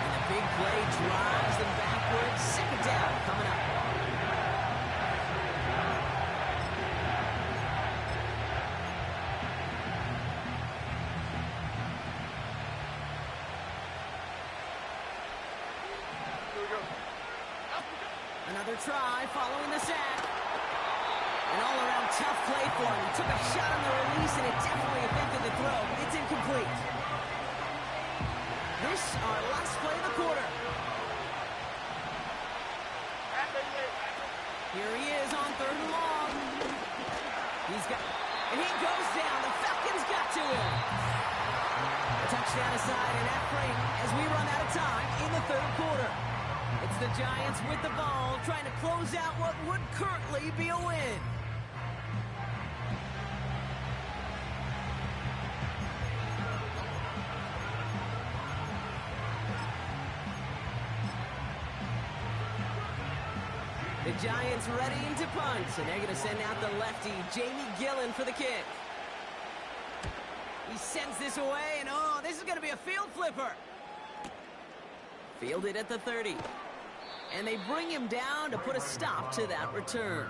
And the big play drives them backwards. 2nd down coming up. Another try following the sack. An all-around tough play for him. He took a shot on the release, and it definitely affected the throw. It's incomplete. This, our last play of the quarter. Here he is on 3rd and long. And he goes down. The Falcons got to him. A touchdown aside, and that frame as we run out of time in the 3rd quarter. It's the Giants with the ball, trying to close out what would currently be a win. The Giants ready to punt, and they're going to send out the lefty, Jamie Gillen, for the kick. He sends this away, and oh, this is going to be a field flipper. Fielded at the 30. And they bring him down to put a stop to that return.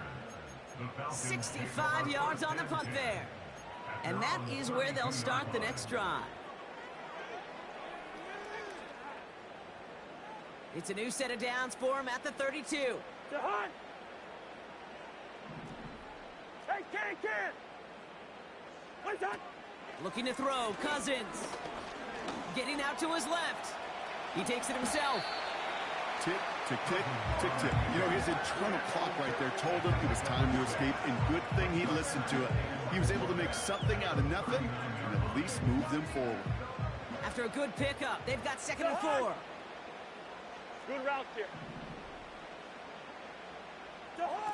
65 yards on the punt there. And that is where they'll start the next drive. It's a new set of downs for him at the 32. To Hunt. Hey, Ken. What's that? Looking to throw, Cousins. Getting out to his left. He takes it himself. Tick, tick, tick, tick, tick. You know, his internal clock right there told him it was time to escape, and good thing he listened to it. He was able to make something out of nothing and at least move them forward. After a good pickup, they've got 2nd and 4. Good route here.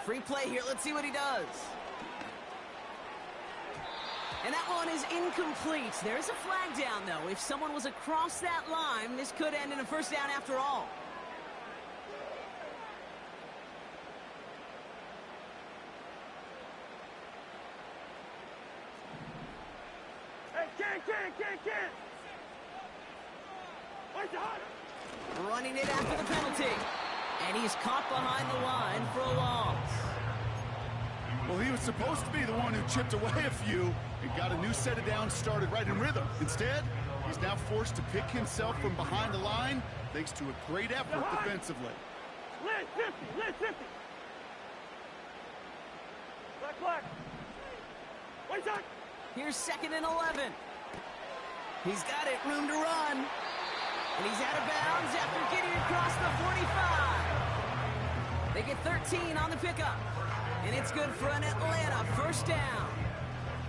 Free play here. Let's see what he does. And that one is incomplete. There's a flag down, though. If someone was across that line, this could end in a 1st down after all. Ken. Where's the Hunt? Running it after the penalty. And he's caught behind the line for a loss. Well, he was supposed to be the one who chipped away a few and got a new set of downs started right in rhythm. Instead, he's now forced to pick himself from behind the line thanks to a great effort defensively. Lid 50. Black. Where's that? Here's 2nd and 11. He's got it, room to run. And he's out of bounds after getting across the 45. They get 13 on the pickup. And it's good for an Atlanta 1st down.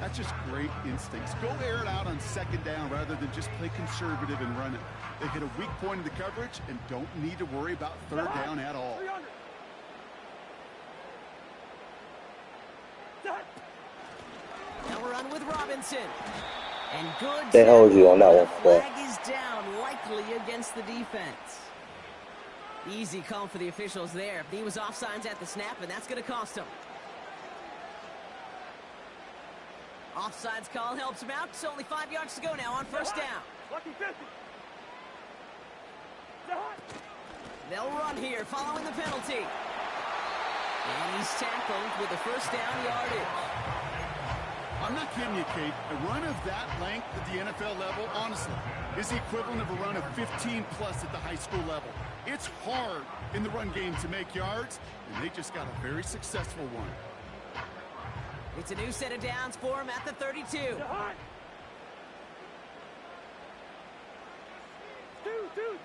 That's just great instincts. Go air it out on 2nd down rather than just play conservative and run it. They hit a weak point in the coverage and don't need to worry about 3rd down at all. 300. Now run with Robinson. And good. They hold you on that one. Flag is down, likely against the defense. Easy call for the officials there. He was offsides at the snap, and that's going to cost him. Offsides call helps him out. It's only 5 yards to go now on 1st down. Lucky 50. They'll run here following the penalty. And he's tackled with a 1st down yardage. I'm not kidding you, Kate. A run of that length at the NFL level, honestly, is the equivalent of a run of 15-plus at the high school level. It's hard in the run game to make yards, and they just got a very successful one. It's a new set of downs for him at the 32.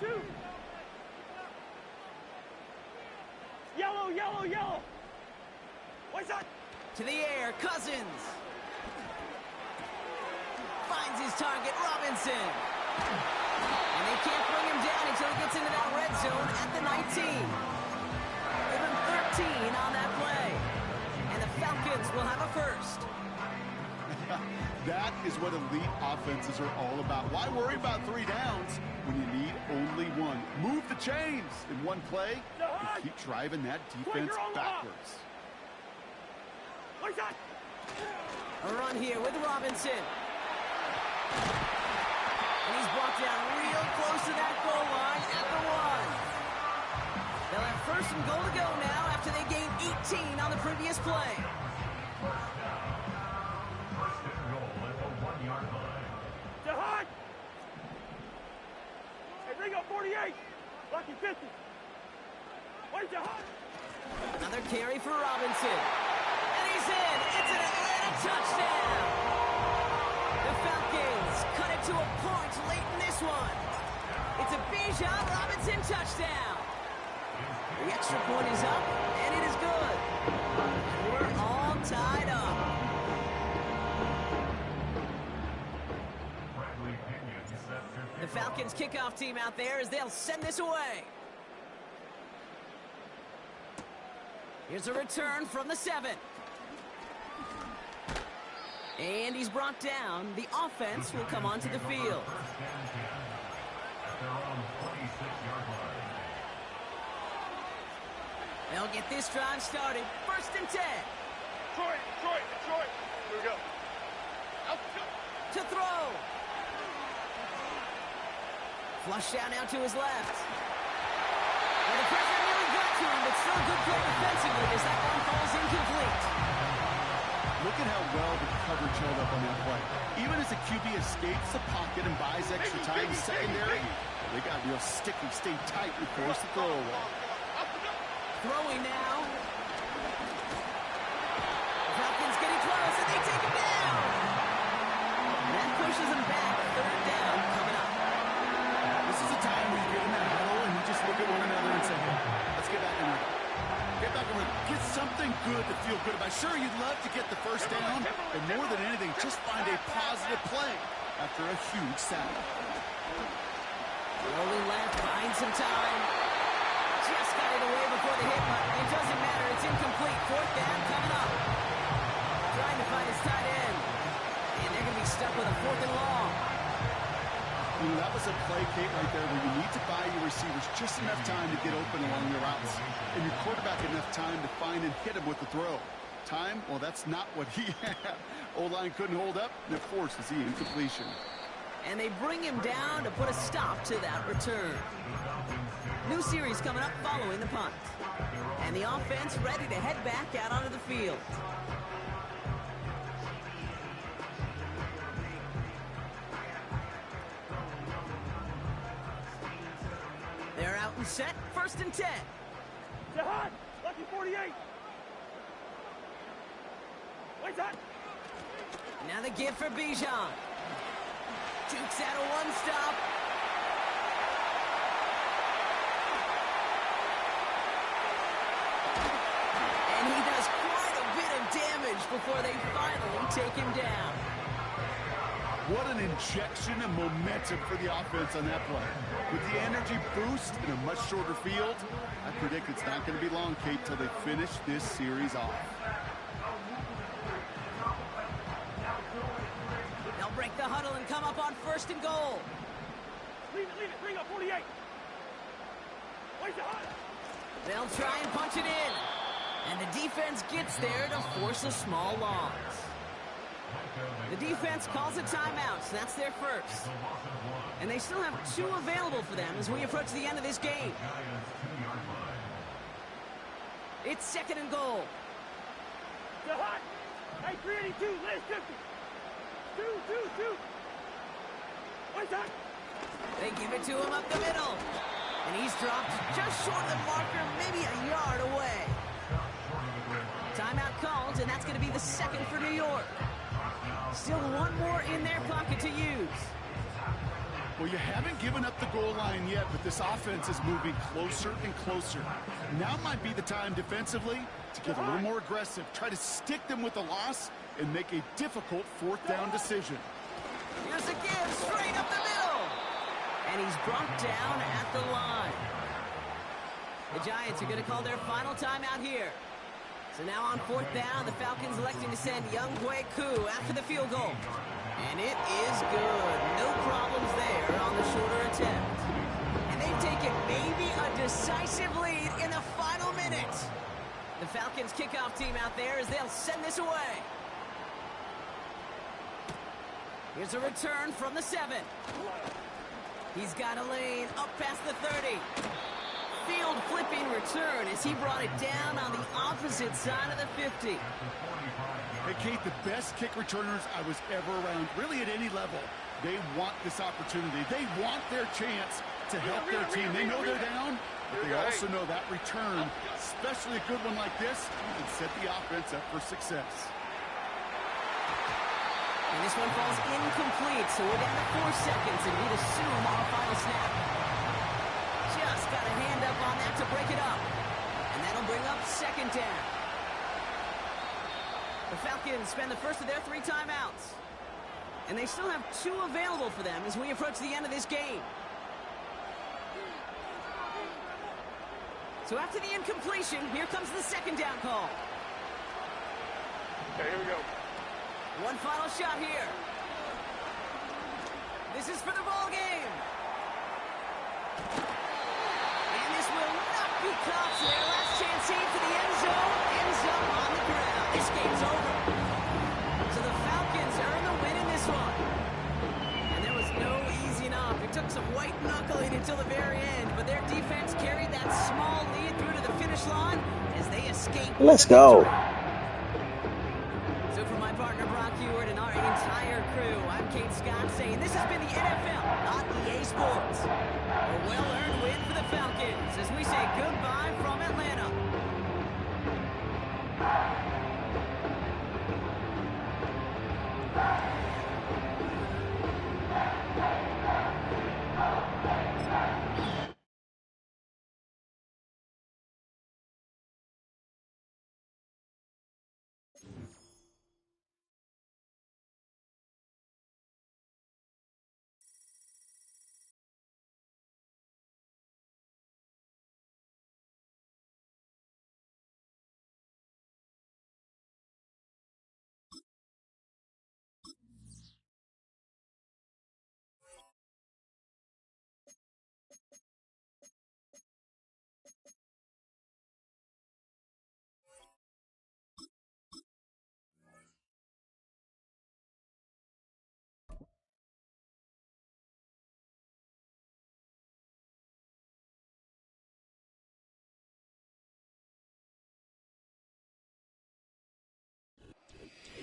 Two. Yellow, yellow, yellow. What's that? To the air, Cousins. Finds his target, Robinson. And they can't bring him down until he gets into that red zone at the 19. Give him 13 on that play. And the Falcons will have a first. That is what elite offenses are all about. Why worry about 3 downs when you need only one? Move the chains in one play and keep driving that defense backwards. A run here with Robinson. And he's brought down real close to that goal line at the 1. They'll have first and goal to go now after they gained 18 on the previous play. Jahan! Hey, bring up 48. Lucky 50. Wait, Jahan! Another carry for Robinson. And he's in. It's an Atlanta touchdown. The Falcons cut it to a point late in this one. It's a Bijan Robinson touchdown. The extra point is up, and it is good. And we're all tied up. The Falcons kickoff team out there as they'll send this away. Here's a return from the 7. And he's brought down. The offense will come onto the field. They'll get this drive started. First and 10. Detroit. Here we go. To throw. Flush down now to his left. Well, the pressure nearly got to him, but still a good play defensively as that one falls incomplete. Look at how well the coverage held up on that play. Even as the QB escapes the pocket and buys extra time in secondary, they got real sticky, stay tight, and force the throw away. Throwing now. Falcons getting close, and they take him down. And that pushes him back. Third down coming up. This is a time where you get in that huddle and you just look at one another and say, hey, let's get back in there. Get back in there. Get something good to feel good about. Sure, you'd love to get the first down, but more than anything, just find a positive play after a huge sack. Rolling left, buying some time. Just got it away before the hit, but it doesn't matter. It's incomplete. Fourth down coming up. Trying to find his tight end. And they're going to be stuck with a 4th and long. You know, that was a play, Kate, right there where you need to buy your receivers just enough time to get open along their routes. And your quarterback enough time to find and hit him with the throw. Time? Well, that's not what he had. O-line couldn't hold up, and it forces the incompletion. And they bring him down to put a stop to that return. New series coming up following the punt. And the offense ready to head back out onto the field. They're out and set. First and 10. Jahan! Lucky 48. Wait, that. Now the give for Bijan. Dukes out a one-stop. And he does quite a bit of damage before they finally take him down. What an injection of momentum for the offense on that play. With the energy boost in a much shorter field, I predict it's not going to be long, Kate, till they finish this series off. They'll break the huddle and come up on first and goal. Leave it. Bring up 48. Wait, Jahan! They'll try and punch it in. And the defense gets there to force a small loss. The defense calls a timeout, so that's their first. And they still have 2 available for them as we approach the end of this game. It's second and goal. Jahan! Hey, 382, last 50. Two. Wait, that. They give it to him up the middle. And he's dropped just short of the marker, maybe a yard away. Timeout called, and that's going to be the second for New York. Still one more in their pocket to use. Well, you haven't given up the goal line yet, but this offense is moving closer and closer. Now might be the time defensively to get a little more aggressive, try to stick them with a loss, and make a difficult fourth down decision. Here's a give, straight up the middle. And he's brought down at the line. The Giants are going to call their final timeout here. So now on fourth down, the Falcons electing to send Younghoe Koo after the field goal. And it is good. No problems there on the shorter attempt. And they've taken maybe a decisive lead in the final minute. The Falcons kickoff team out there as they'll send this away. Here's a return from the 7. He's got a lane up past the 30. Field flipping return as he brought it down on the opposite side of the 50. Hey, Kate, the best kick returners I was ever around, really at any level, they want this opportunity. They want their chance to help their team. They know they're down, but they also know that return, especially a good one like this, can set the offense up for success. And this one falls incomplete, so we're down to 4 seconds, and we'd assume our final snap. Just got a hand up on that to break it up. And that'll bring up second down. The Falcons spend the first of their 3 timeouts. And they still have 2 available for them as we approach the end of this game. So after the incompletion, here comes the second down call. Okay, here we go. One final shot here. This is for the ball game. And this will not be caught. So their last chance here to the end zone. Ends up on the ground. This game's over. So the Falcons earn the win in this one. And there was no easing up. It took some white knuckling until the very end, but their defense carried that small lead through to the finish line as they escaped. Let's go. So for my partner Brock Heward and our entire crew, I'm Kate Scott saying this has been the NFL, not EA Sports. A well-earned win for the Falcons as we say goodbye from Atlanta.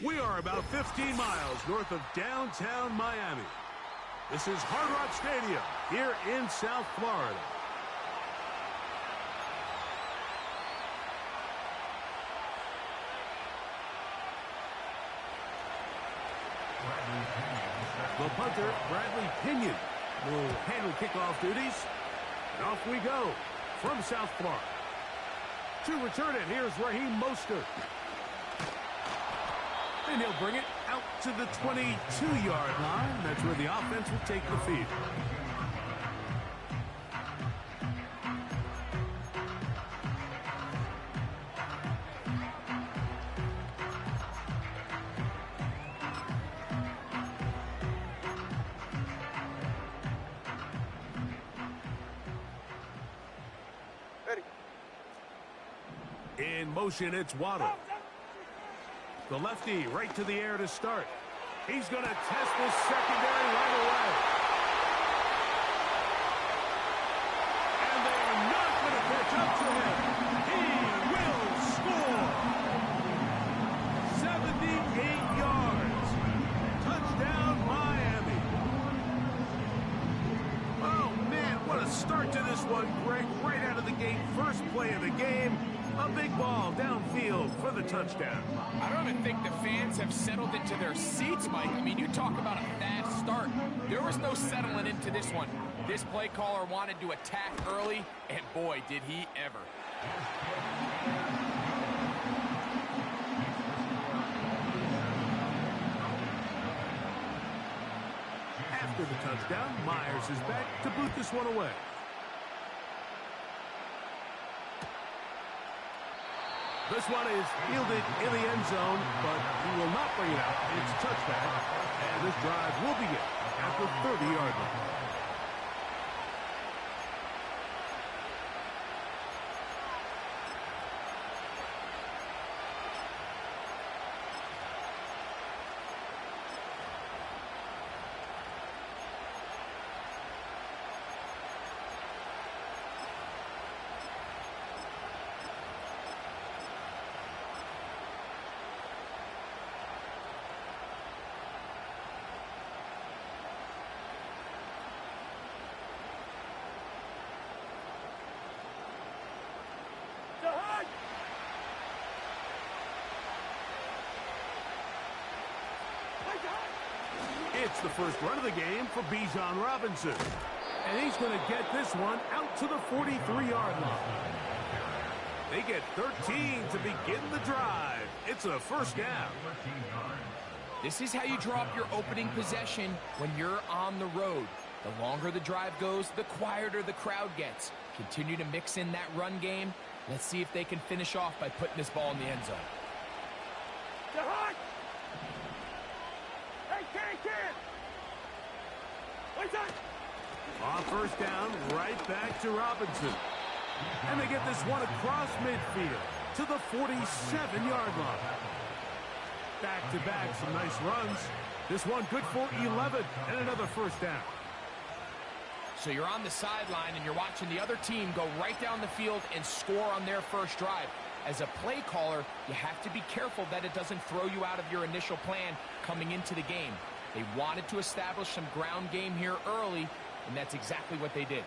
We are about 15 miles north of downtown Miami. This is Hard Rock Stadium here in South Florida. The punter, Bradley Pinion, will handle kickoff duties. And off we go from South Florida. To return it, here's Raheem Mostert. And he'll bring it out to the 22-yard line. That's where the offense will take the field. In motion, it's Waddle. The lefty right to the air to start. He's going to test this secondary right away. And they are not going to catch up to him. He will score. 78 yards. Touchdown, Miami. of the game. A big ball downfield for the touchdown. I don't even think the fans have settled into their seats, Mike. I mean, you talk about a fast start. There was no settling into this one. This play caller wanted to attack early, and boy, did he ever. After the touchdown, Myers is back to boot this one away. This one is fielded in the end zone, but he will not bring it out. It's a touchback, and this drive will begin at the 30-yard line. It's the first run of the game for Bijan Robinson. And he's going to get this one out to the 43-yard line. They get 13 to begin the drive. It's a first down. This is how you draw up your opening possession when you're on the road. The longer the drive goes, the quieter the crowd gets. Continue to mix in that run game. Let's see if they can finish off by putting this ball in the end zone. On first down, right back to Robinson. And they get this one across midfield to the 47-yard line. Back-to-back, some nice runs. This one good for 11 and another first down. So you're on the sideline and you're watching the other team go right down the field and score on their first drive. As a play caller, you have to be careful that it doesn't throw you out of your initial plan coming into the game. They wanted to establish some ground game here early, and that's exactly what they did.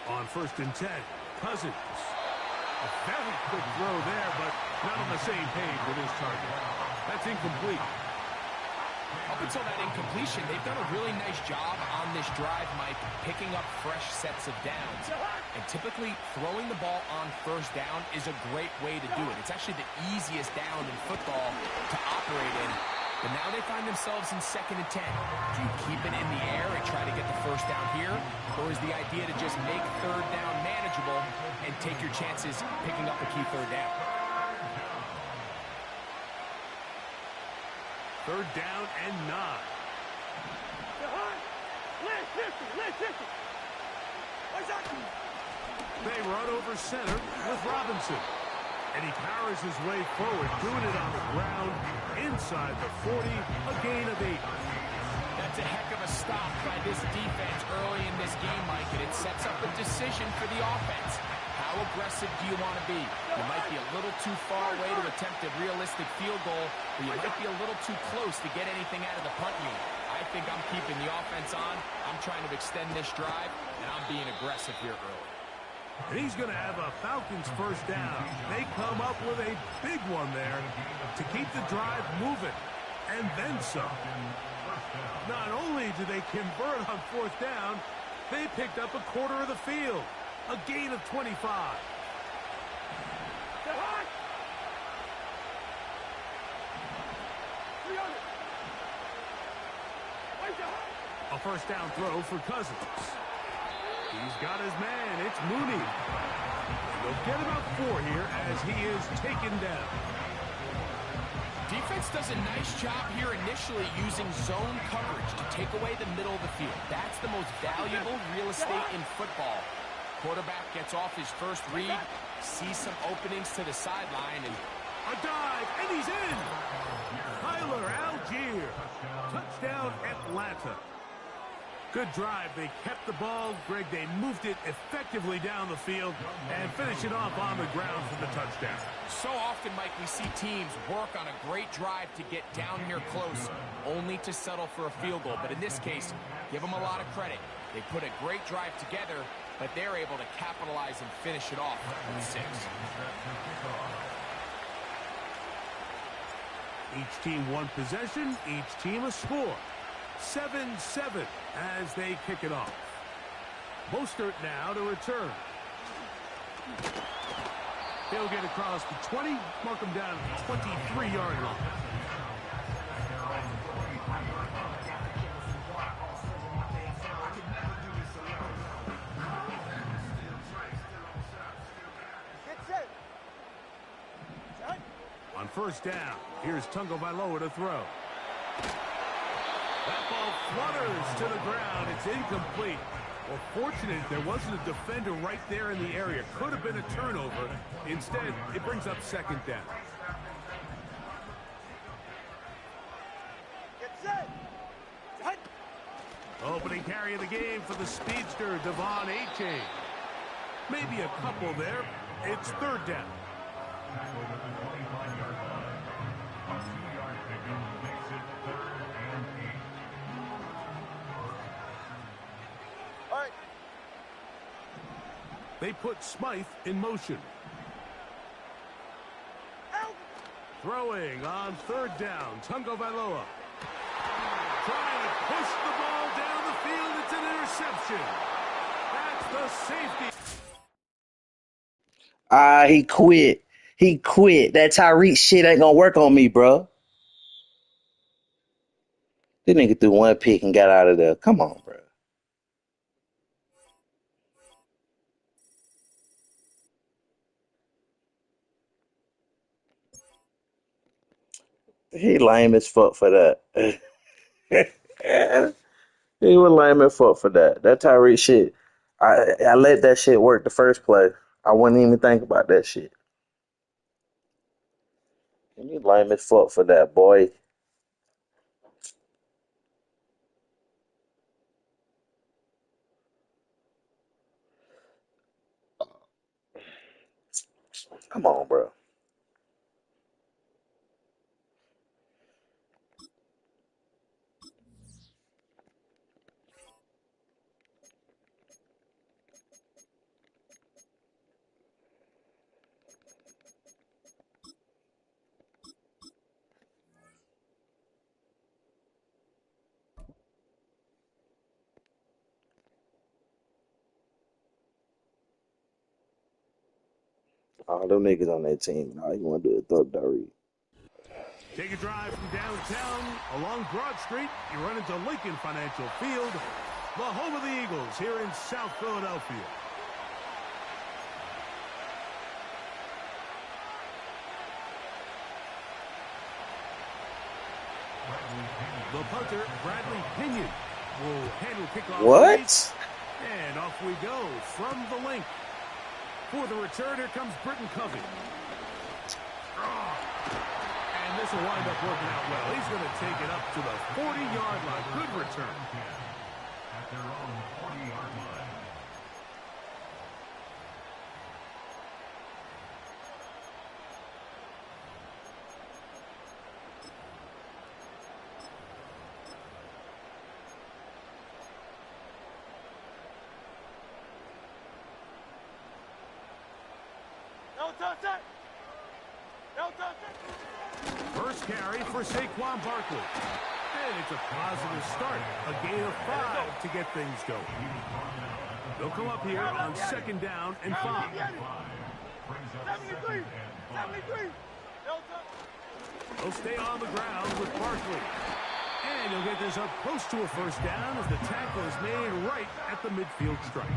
On first and 10, Cousins. A very good throw there, but not on the same page with his target. That's incomplete. Up until that incompletion, they've done a really nice job on this drive, Mike, picking up fresh sets of downs. And typically, throwing the ball on first down is a great way to do it. It's actually the easiest down in football to operate in. But now they find themselves in 2nd and 10. Do you keep it in the air and try to get the first down here? Or is the idea to just make third down manageable and take your chances picking up a key third down? Third down and 9. They run over center with Robinson. And he powers his way forward, doing it on the ground inside the 40, a gain of 8. That's a heck of a stop by this defense early in this game, Mike, and it sets up a decision for the offense. How aggressive do you want to be? You might be a little too far away to attempt a realistic field goal, or you might be a little too close to get anything out of the punt unit. I think I'm keeping the offense on. I'm trying to extend this drive, and I'm being aggressive here early. And he's going to have a Falcons first down. They come up with a big one there to keep the drive moving, and then some. Not only do they convert on fourth down, they picked up a quarter of the field, a gain of 25. A first down throw for Cousins. He's got his man. It's Mooney. They'll get about 4 here as he is taken down. Defense does a nice job here initially using zone coverage to take away the middle of the field. That's the most valuable real estate in football. Quarterback gets off his first read, sees some openings to the sideline, and a dive, and he's in. Tyler Algier. Touchdown, Atlanta. Good drive. They kept the ball. Greg, they moved it effectively down the field and finished it off on the ground for the touchdown. So often, Mike, we see teams work on a great drive to get down here close, only to settle for a field goal. But in this case, give them a lot of credit. They put a great drive together, but they're able to capitalize and finish it off with 6. Each team one possession, each team a score. 7-7 as they kick it off. Mostert now to return. He'll get across the 20, mark him down at the 23-yard line. On first down, here's Tagovailoa to throw. That ball flutters to the ground. It's incomplete. Well, fortunate there wasn't a defender right there in the area. Could have been a turnover. Instead, it brings up second down. Opening carry of the game for the speedster, Devon Achane. Maybe a couple there. It's third down. They put Smythe in motion. Throwing on third down, Tagovailoa. Trying to push the ball down the field. It's an interception. That's the safety. He quit. He quit. That Tyreek shit ain't gonna work on me, bro. This nigga threw one pick and got out of there. Come on, bro. He lame as fuck for that. He was lame as fuck for that. That Tyreek shit. I let that shit work the first play. I wouldn't even think about that shit. He lame as fuck for that, boy. Come on, bro. All them niggas on that team. All you want to do is throw Tyreek. Take a drive from downtown along Broad Street. You run into Lincoln Financial Field, the home of the Eagles here in South Philadelphia. The punter, Bradley Pinion, will handle kickoff. What? And off we go from the link. For the return, here comes Britton Covey. And this will wind up working out well. He's going to take it up to the 40-yard line. Good return. At their own 40-yard line. First carry for Saquon Barkley. And it's a positive start. A gain of 5 to get things going. They'll come up here on second down and 5. 73. They'll stay on the ground with Barkley. And he'll get this up close to a first down as the tackle is made right at the midfield stripe.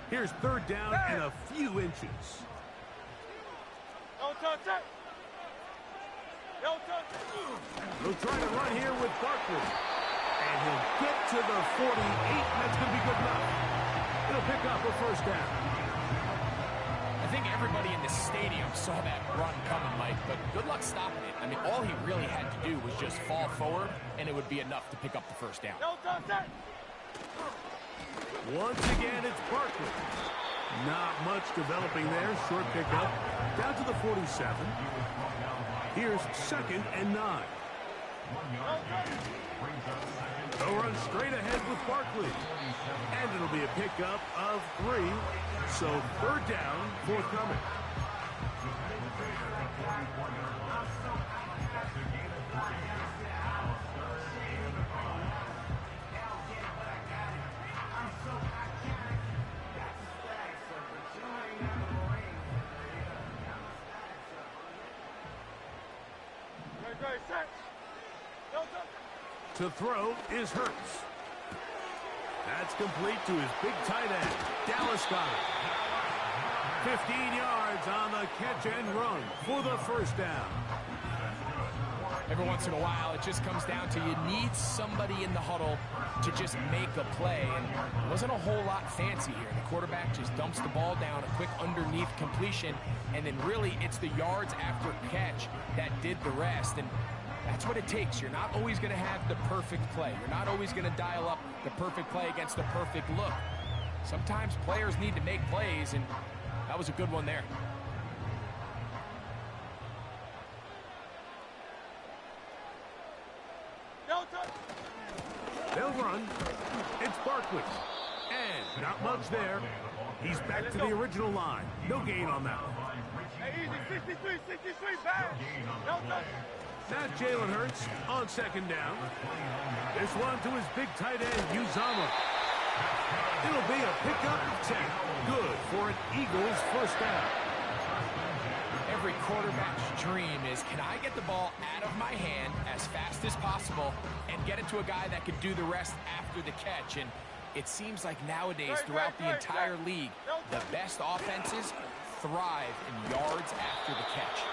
Here's third down and a few inches. They'll try to run here with Barkley. And he'll get to the 48, and that's going to be good enough. It'll pick up a first down. I think everybody in the stadium saw that run coming, Mike, but good luck stopping it. I mean, all he really had to do was just fall forward, and it would be enough to pick up the first down. Once again, it's Barkley. Not much developing there. Short pickup. Down to the 47. Here's 2nd and 9. They'll run straight ahead with Barkley. And it'll be a pickup of 3. So 3rd down forthcoming. To throw is Hurts. That's complete to his big tight end, Dallas Goedert. 15 yards on the catch and run for the first down. Every once in a while, it just comes down to you need somebody in the huddle to just make a play. And it wasn't a whole lot fancy here. The quarterback just dumps the ball down, a quick underneath completion, and then really it's the yards after catch that did the rest. And that's what it takes. You're not always going to have the perfect play. You're not always going to dial up the perfect play against the perfect look. Sometimes players need to make plays, and that was a good one there. They'll run. It's Barkley. And not much there. He's back to the original line. No gain on that one. Easy, 63, back. Now Jalen Hurts on 2nd down. This one to his big tight end, Uzama. It'll be a pickup of 10. Good for an Eagles first down. Every quarterback's dream is, can I get the ball out of my hand as fast as possible and get it to a guy that can do the rest after the catch? And it seems like nowadays throughout the entire league, the best offenses thrive in yards after the catch.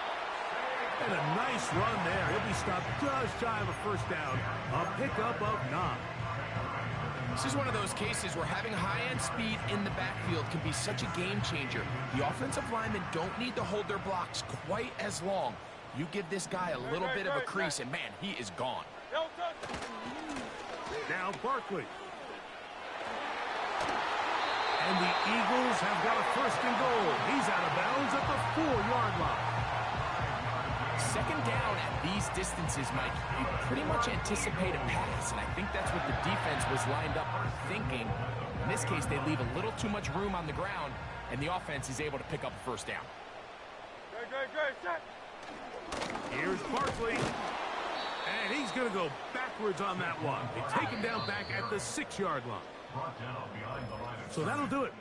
And a nice run there. He'll be stopped just shy of a first down. A pickup of 9. This is one of those cases where having high-end speed in the backfield can be such a game changer. The offensive linemen don't need to hold their blocks quite as long. You give this guy a little bit of a crease, and man, he is gone. Now Barkley. And the Eagles have got a 1st and goal. He's out of bounds at the 4-yard line. 2nd down at these distances, Mike, you pretty much anticipate a pass, and I think that's what the defense was lined up thinking. In this case, they leave a little too much room on the ground, and the offense is able to pick up a 1st down. Here's Barkley. And he's going to go backwards on that one. They take him down back at the 6-yard line. So that'll do it.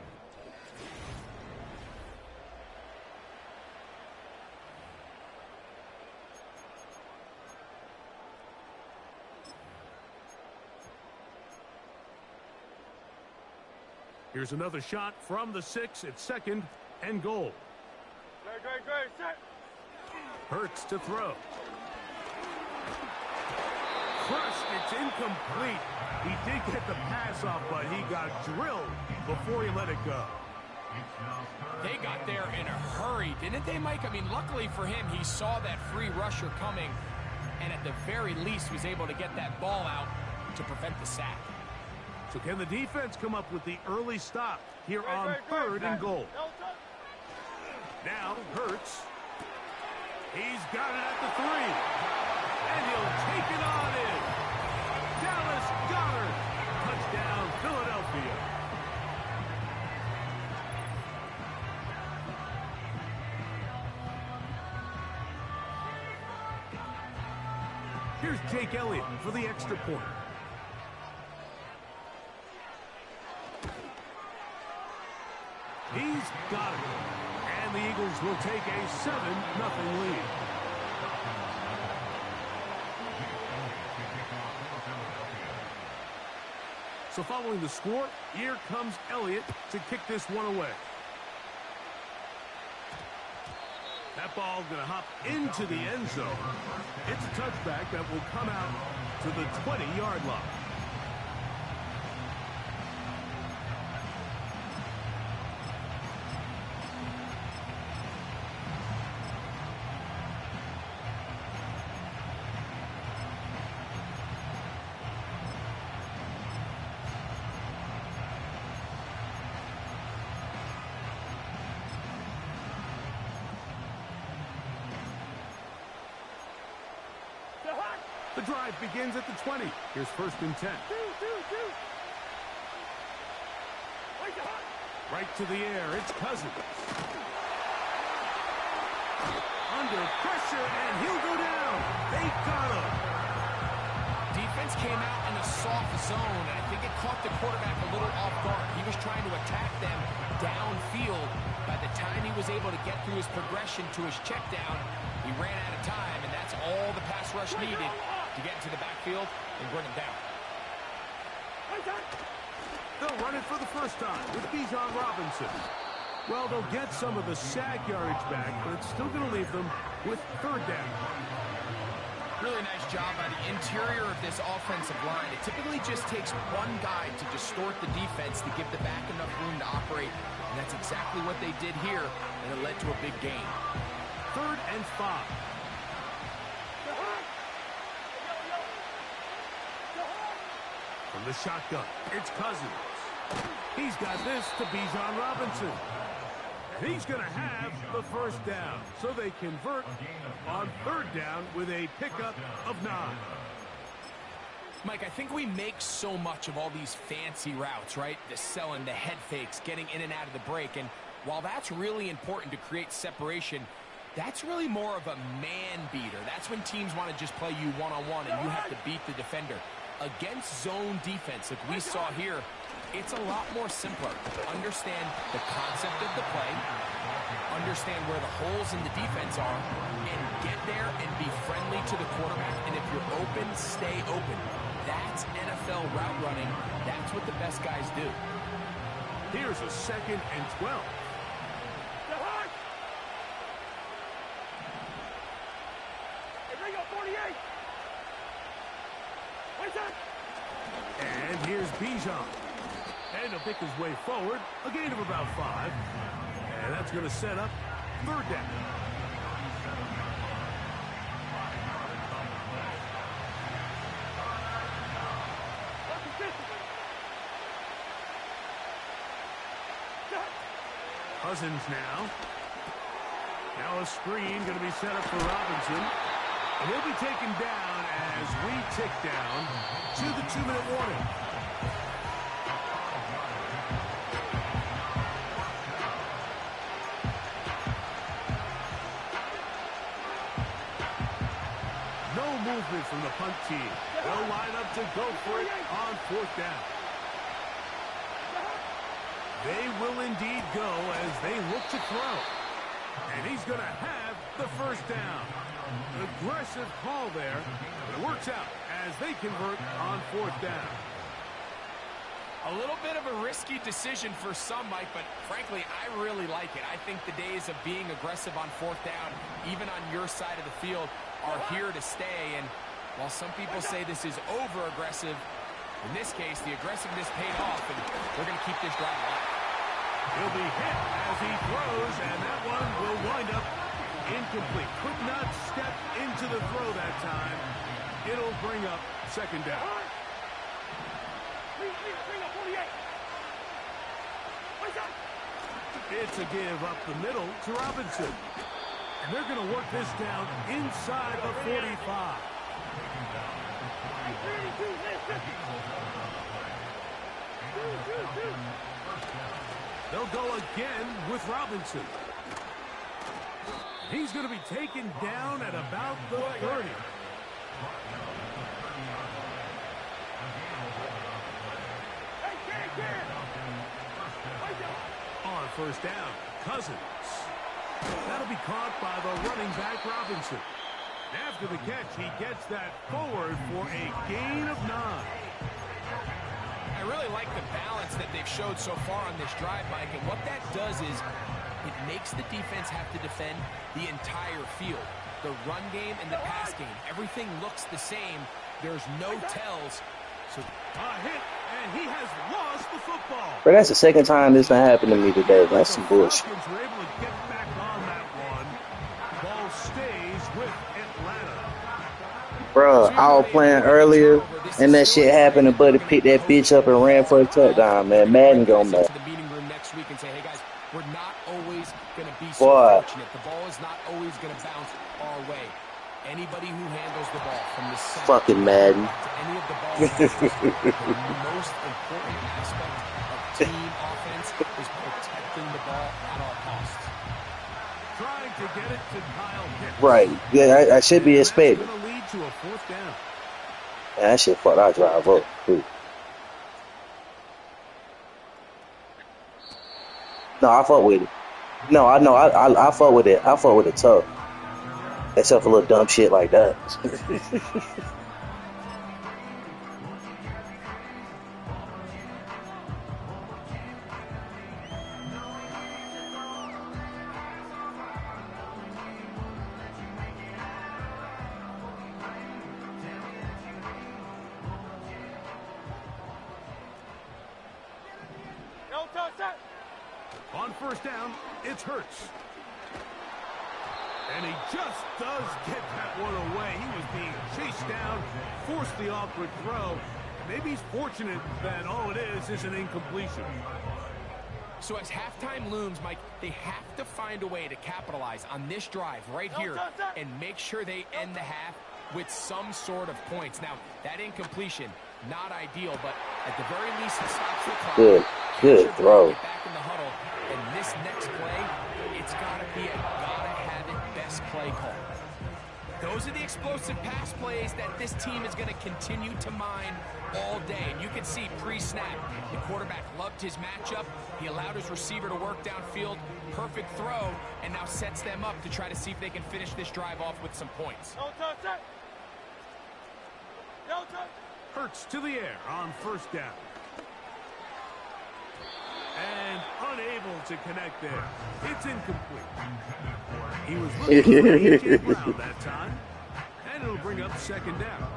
Here's another shot from the 6 at 2nd and goal. Hurts to throw. Crushed, it's incomplete. He did get the pass off, but he got drilled before he let it go. They got there in a hurry, didn't they, Mike? I mean, luckily for him, he saw that free rusher coming, and at the very least was able to get that ball out to prevent the sack. So can the defense come up with the early stop here on 3rd and goal? Now Hurts. He's got it at the 3. And he'll take it on in. Dallas Goedert. Touchdown, Philadelphia. Here's Jake Elliott for the extra point. He's got it. And the Eagles will take a 7-0 lead. So following the score, here comes Elliott to kick this one away. That ball going to hop into the end zone. It's a touchback that will come out to the 20-yard line. The drive begins at the 20. Here's 1st and 10. Right to the air. It's Cousins. Under pressure, and he'll go down. They got him. Defense came out in a soft zone, and I think it caught the quarterback a little off guard. He was trying to attack them downfield. By the time he was able to get through his progression to his check down, he ran out of time, and that's all the pass rush needed to get into the backfield and bring him down. They'll run it for the first time with Bijan Robinson. Well, they'll get some of the sack yardage back, but it's still going to leave them with 3rd down. Really nice job by the interior of this offensive line. It typically just takes one guy to distort the defense to give the back enough room to operate, and that's exactly what they did here, and it led to a big gain. 3rd and 5. From the shotgun, it's Cousins. He's got this to Bijan Robinson. And he's going to have the 1st down. So they convert on 3rd down with a pickup of 9. Mike, I think we make so much of all these fancy routes, right? The selling, the head fakes, getting in and out of the break. And while that's really important to create separation, that's really more of a man beater. That's when teams want to just play you one-on-one and you have to beat the defender. Against zone defense, like we saw here, it's a lot more simpler. Understand the concept of the play, understand where the holes in the defense are, and get there and be friendly to the quarterback. And if you're open, stay open. That's NFL route running. That's what the best guys do. Here's a 2nd and 12. And here's Bijan. And he'll pick his way forward. A gain of about 5. And that's going to set up 3rd down. Cousins now. Now a screen going to be set up for Robinson. And he'll be taken down as we tick down to the 2-minute warning. No movement from the punt team. They'll line up to go for it on 4th down. They will indeed go as they look to throw. And he's going to have the 1st down. An aggressive call there, but it works out as they convert on 4th down. A little bit of a risky decision for some, Mike, but frankly, I really like it. I think the days of being aggressive on 4th down, even on your side of the field, are here to stay. And while some people say this is over-aggressive, in this case, the aggressiveness paid off, and they're going to keep this drive alive. He'll be hit as he throws, and that one will wind up incomplete. Could not step into the throw that time. It'll bring up 2nd down. It's a give up the middle to Robinson. And they're going to work this down inside the 45. They'll go again with Robinson. He's going to be taken down at about the 30. On 1st down, Cousins. That'll be caught by the running back, Robinson. After the catch, he gets that forward for a gain of 9. I really like the balance that they've showed so far on this drive, Mike, and what that does is it makes the defense have to defend the entire field. The run game and the pass game, everything looks the same. There's no tells. So a hit, and he has lost the football. But that's the 2nd time this done happened to me today. That's some bullshit. Falcons were able to get back on that one. Ball stays with Atlanta. Bro, I was playing earlier, and that shit happened, and Buddy picked that bitch up and ran for a touchdown, man. Madden gonna mad. To the meeting room next week and say, hey guys, we're not always going to be so fortunate. The ball is not always going to bounce our way. Anybody who handles the ball from the center Fucking Madden. to any of the ball handlers, the most important aspect of team offense is protecting the ball at all costs. Trying to get it to Kyle Pitts. Right. Yeah, I should be expecting. That's going to lead to a 4th down. Man, that shit fucked our drive up, too. No, I fuck with it. No, I know. I fuck with it. I fuck with it tough. Except for little dumb shit like that. No touch that. On 1st down, it's Hurts. And he just does get that one away. He was being chased down, forced the awkward throw. Maybe he's fortunate that all it is an incompletion. So as halftime looms, Mike, they have to find a way to capitalize on this drive right here and make sure they end the half with some sort of points. Now, that incompletion, not ideal, but at the very least, it stops the clock. Good throw. Back in the huddle, and this next play, it's got to be a gotta-have-it best play call. Those are the explosive pass plays that this team is going to continue to mine all day. And you can see pre-snap, the quarterback loved his matchup. He allowed his receiver to work downfield. Perfect throw, and now sets them up to try to see if they can finish this drive off with some points. No touch that. No touch. Hurts to the air on 1st down. And unable to connect there. It's incomplete. He was looking for A.J. Brown that time. And it'll bring up 2nd down.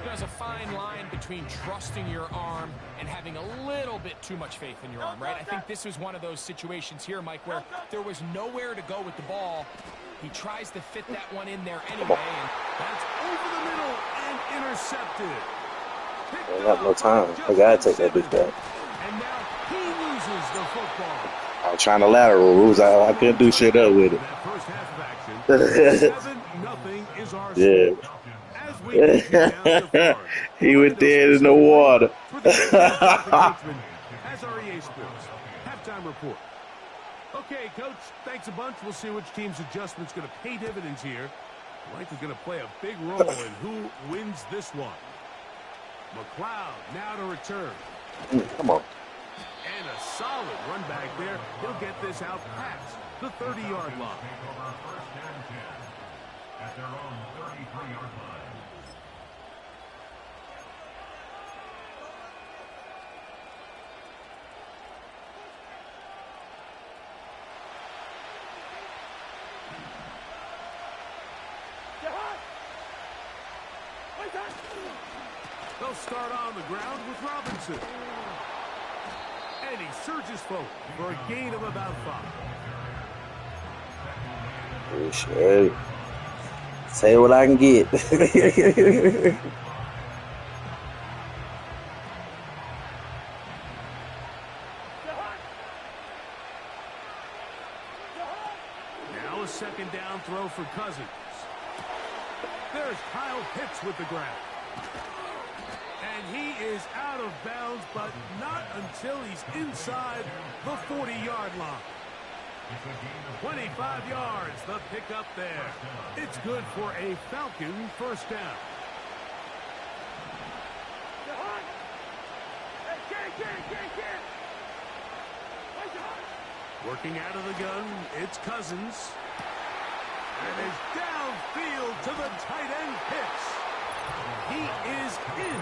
There's a fine line between trusting your arm and having a little bit too much faith in your arm, right? I think this was one of those situations here, Mike, where there was nowhere to go with the ball. He tries to fit that one in there anyway. And that's over the middle and intercepted. I got no time. I gotta take that bitch back. And now he loses the football. I was trying to lateral rules. I couldn't do shit up with it. That first half of action, 7-0 is our Yeah. score. As we continue down the floor, He was dead in the water. for the as our EA Sports halftime report. Okay, Coach, thanks a bunch. We'll see which team's adjustment's going to pay dividends here. Likely going to play a big role in who wins this one. McLeod now to return. Come on. And a solid run back there. He'll get this out past the 30-yard line. At their own 33-yard line. They'll start on the ground with Robinson. And he surges forward for a gain of about 5. Appreciate it. Say what I can get. Now a 2nd down throw for Cousins. There's Kyle Pitts with the grab. And he is out of bounds, but not until he's inside the 40-yard line. 25 yards, the pickup there. It's good for a Falcon 1st down. Working out of the gun, it's Cousins. And is downfield to the tight end Pitts. He is in.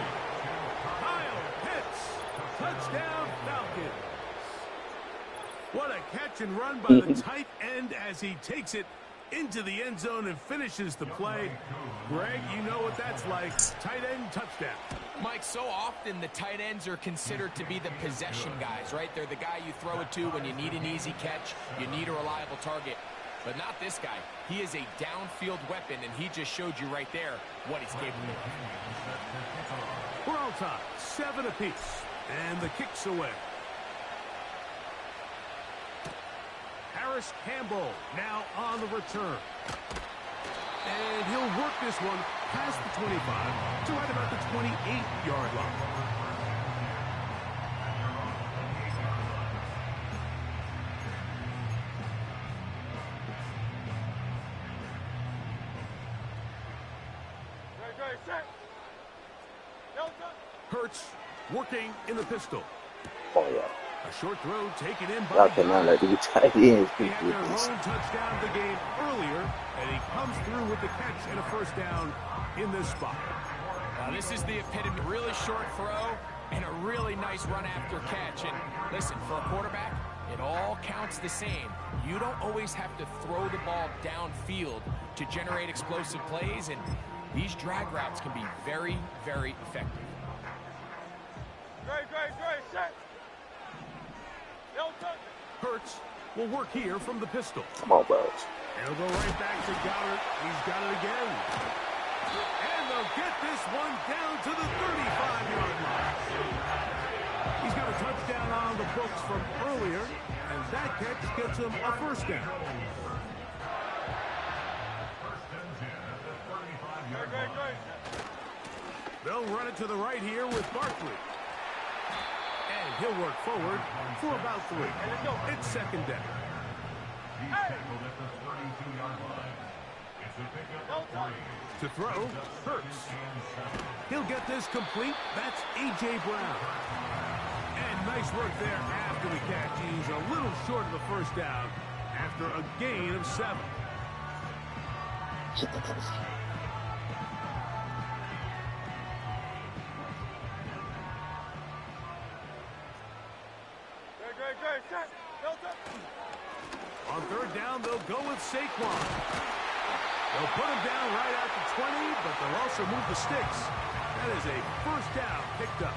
Kyle Pitts, touchdown Falcons. What a catch and run by the tight end as he takes it into the end zone and finishes the play. Greg, you know what that's like. Tight end touchdown. Mike, so often the tight ends are considered to be the possession guys, right? They're the guy you throw it to when you need an easy catch, you need a reliable target. But not this guy. He is a downfield weapon, and he just showed you right there what he's capable of. We're all tied, 7 apiece, and the kick's away. Harris Campbell now on the return. And he'll work this one past the 25 to right about the 28-yard line. Hurts working in the pistol. Oh, yeah. A short throw taken in by Y'all cannot let these tight ends He keep had with their this. lone touchdown of the game earlier, and he comes through with the catch and a first down in this spot. Now this is the epitome. Really short throw and a really nice run after catch. And listen, for a quarterback, it all counts the same. You don't always have to throw the ball downfield to generate explosive plays, and these drag routes can be very, very effective. Great, set. Hurts will work here from the pistol. Come on, bro. And he'll go right back to Goddard. He's got it again. And they'll get this one down to the 35-yard line. He's got a touchdown on the books from earlier, and that catch gets him a first down. They'll run it to the right here with Barkley. And he'll work forward for about 3. It's second down. To throw, Hurts. He'll get this complete. That's A.J. Brown. And nice work there after the catch. He's a little short of the first down after a gain of 7. On third down, they'll go with Saquon. They'll put him down right at the 20, but they'll also move the sticks. That is a first down picked up.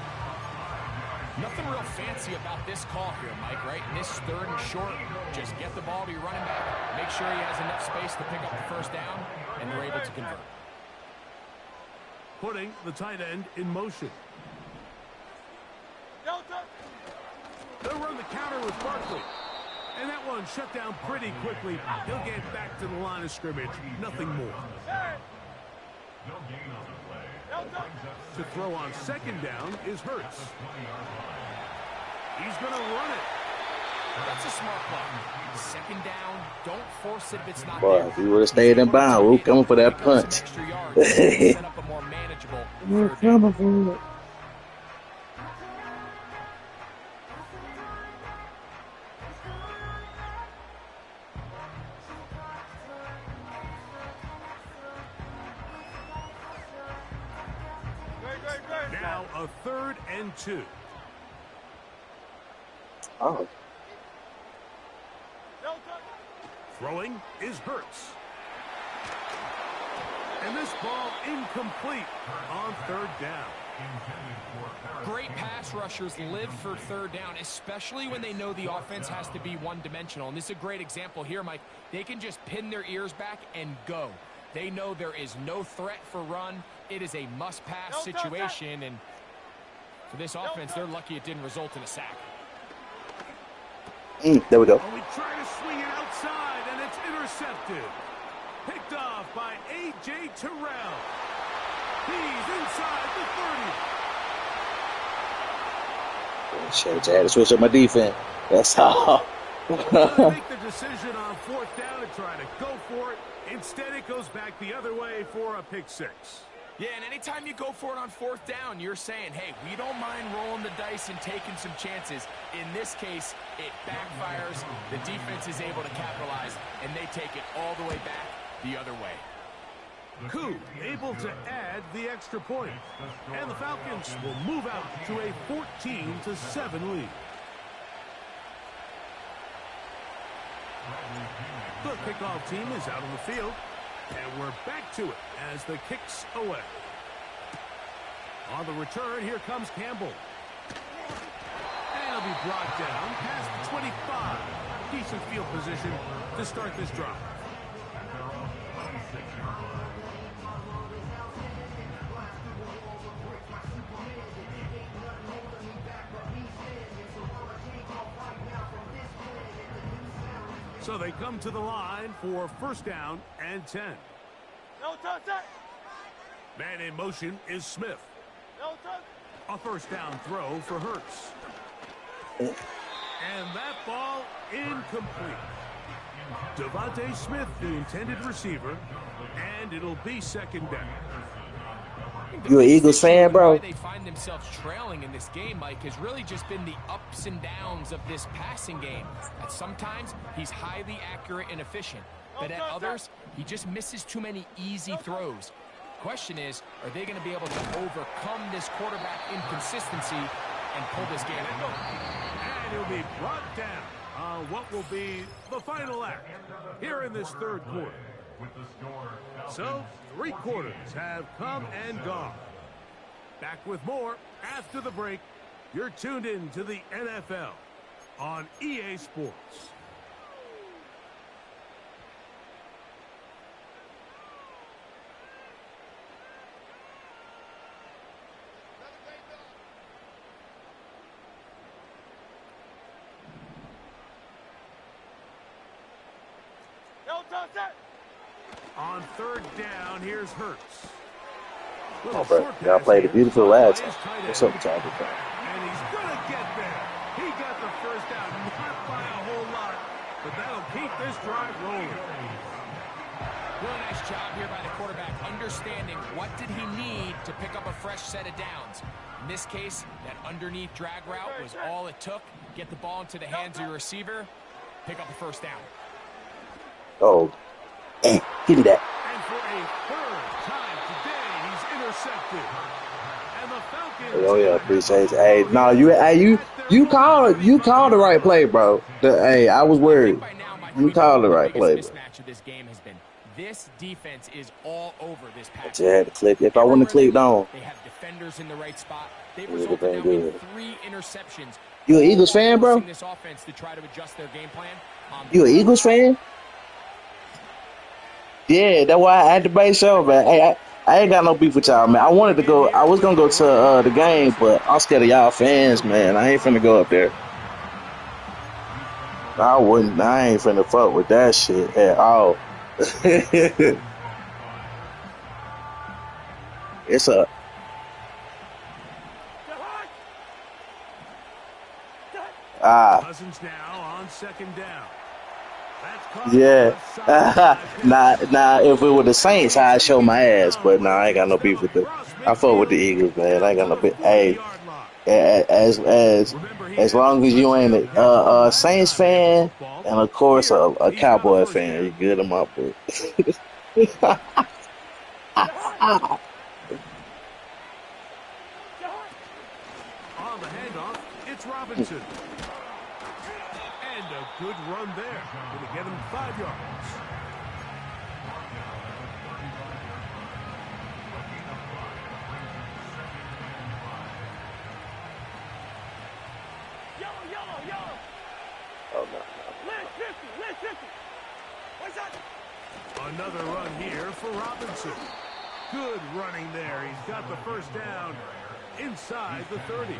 Nothing real fancy about this call here, Mike, right? In this third and short, just get the ball to your running back, make sure he has enough space to pick up the first down, and they're able to convert. Putting the tight end in motion. They'll run the counter with Barkley. And that one shut down pretty quickly. He'll get back to the line of scrimmage. Nothing more. To throw on second down is Hurts. He's going to run it. That's a smart play. Second down, don't force it if it's not Boy, there. if we would have stayed in bounds, we were coming for that punch. Extra yards, set up a more manageable We're third down. coming for it. Now a 3rd and 2. Oh, Throwing is Hurts. And this ball incomplete on 3rd down. Great pass rushers live for third down, especially when they know the offense has to be one-dimensional. And this is a great example here, Mike. They can just pin their ears back and go. They know there is no threat for run. It is a must-pass situation, and for this offense, they're lucky it didn't result in a sack. There we go. Oh, we try to swing it outside, and it's intercepted. Picked off by A.J. Terrell. He's inside the 30. Shit, I had to switch up my defense. That's all. They make the decision on 4th down and try to go for it. Instead, it goes back the other way for a pick 6. Yeah, and anytime you go for it on 4th down, you're saying, hey, we don't mind rolling the dice and taking some chances. In this case, it backfires. The defense is able to capitalize, and they take it all the way back the other way. Koo able to add the extra point. And the Falcons will move out to a 14-7 lead. The kickoff team is out on the field. And we're back to it as the kick's away. On the return, here comes Campbell. And he'll be brought down past the 25. Decent field position to start this drive. So they come to the line for 1st down and 10. No touch that. Man in motion is Smith. No touch. A first down throw for Hurts. And that ball incomplete. Devontae Smith, the intended receiver, and it'll be second down. You an Eagles fan, bro? Why they find themselves trailing in this game, Mike, has really just been the ups and downs of this passing game. At sometimes, he's highly accurate and efficient, but at others, he just misses too many easy throws. Question is, are they going to be able to overcome this quarterback inconsistency and pull this game out? And he'll be brought down on what will be the final act here in this third quarter. So, 3 quarters have come and gone. Back with more after the break. You're tuned in to the NFL on EA Sports. No touch that. On third down, here's Hurts. Oh, bro, y'all played it beautiful last time. What's up with y'all? And he's going to get there. He got the first down, not by a whole lot, but that'll keep this drive rolling. Really nice job here by the quarterback, understanding what did he need to pick up a fresh set of downs. In this case, that underneath drag route was all it took. Get the ball into the hands of your receiver, pick up a first down. Oh, give me that. And for a third time today, he's intercepted. And the Falcons. Oh yeah, appreciate it. Hey, no, you called the right play, bro. Hey, I was worried. You called the right play, bro. Mismatch of this game has been this defense is all over this pack. I just had to click. If I wouldn't have clicked on, they have defenders in the right spot. They it would have resulted been now in good. 3 interceptions. You an Eagles fan, bro? This offense to try to adjust their game plan. You an Eagles fan? Yeah, that's why I had to base show, man. Hey, I ain't got no beef with y'all, man. I wanted to go. I was gonna go to the game, but I'm scared of y'all fans, man. I ain't finna go up there. I wouldn't. I ain't finna fuck with that shit at all. It's a. Cousins now on second down. Yeah. Nah, if it were the Saints, I'd show my ass. But nah, I ain't got no beef with them. I fuck with the Eagles, man. I ain't got no beef. Hey, as long as you ain't a Saints fan and of course a Cowboy fan, you good in my book. On the handoff, it's Robinson. And a good run there. Going to get him 5 yards. Oh, no. Another run here for Robinson. Good running there. He's got the first down inside the 30.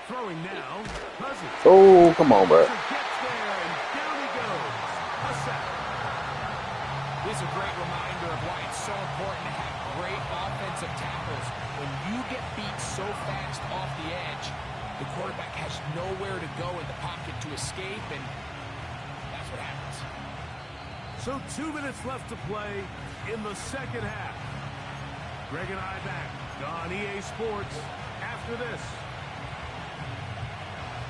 Throwing now, Cousins. Oh, come on, bro. Gets there, and down he goes. A sack. This is a great reminder of why it's so important to have great offensive tackles. When you get beat so fast off the edge, the quarterback has nowhere to go in the pocket to escape, and that's what happens. So 2 minutes left to play in the second half. Greg and I back on EA Sports after this.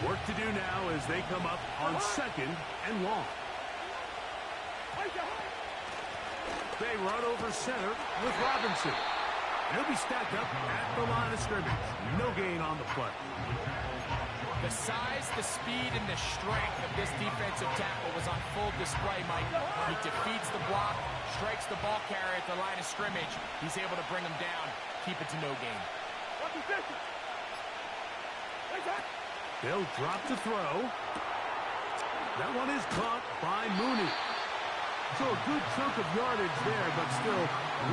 Work to do now as they come up on second and long. They run over center with Robinson. He'll be stacked up at the line of scrimmage. No gain on the play. The size, the speed, and the strength of this defensive tackle was on full display, Mike. He defeats the block, strikes the ball carrier at the line of scrimmage. He's able to bring him down, keep it to no gain. They'll drop to throw. That one is caught by Mooney. So a good chunk of yardage there, but still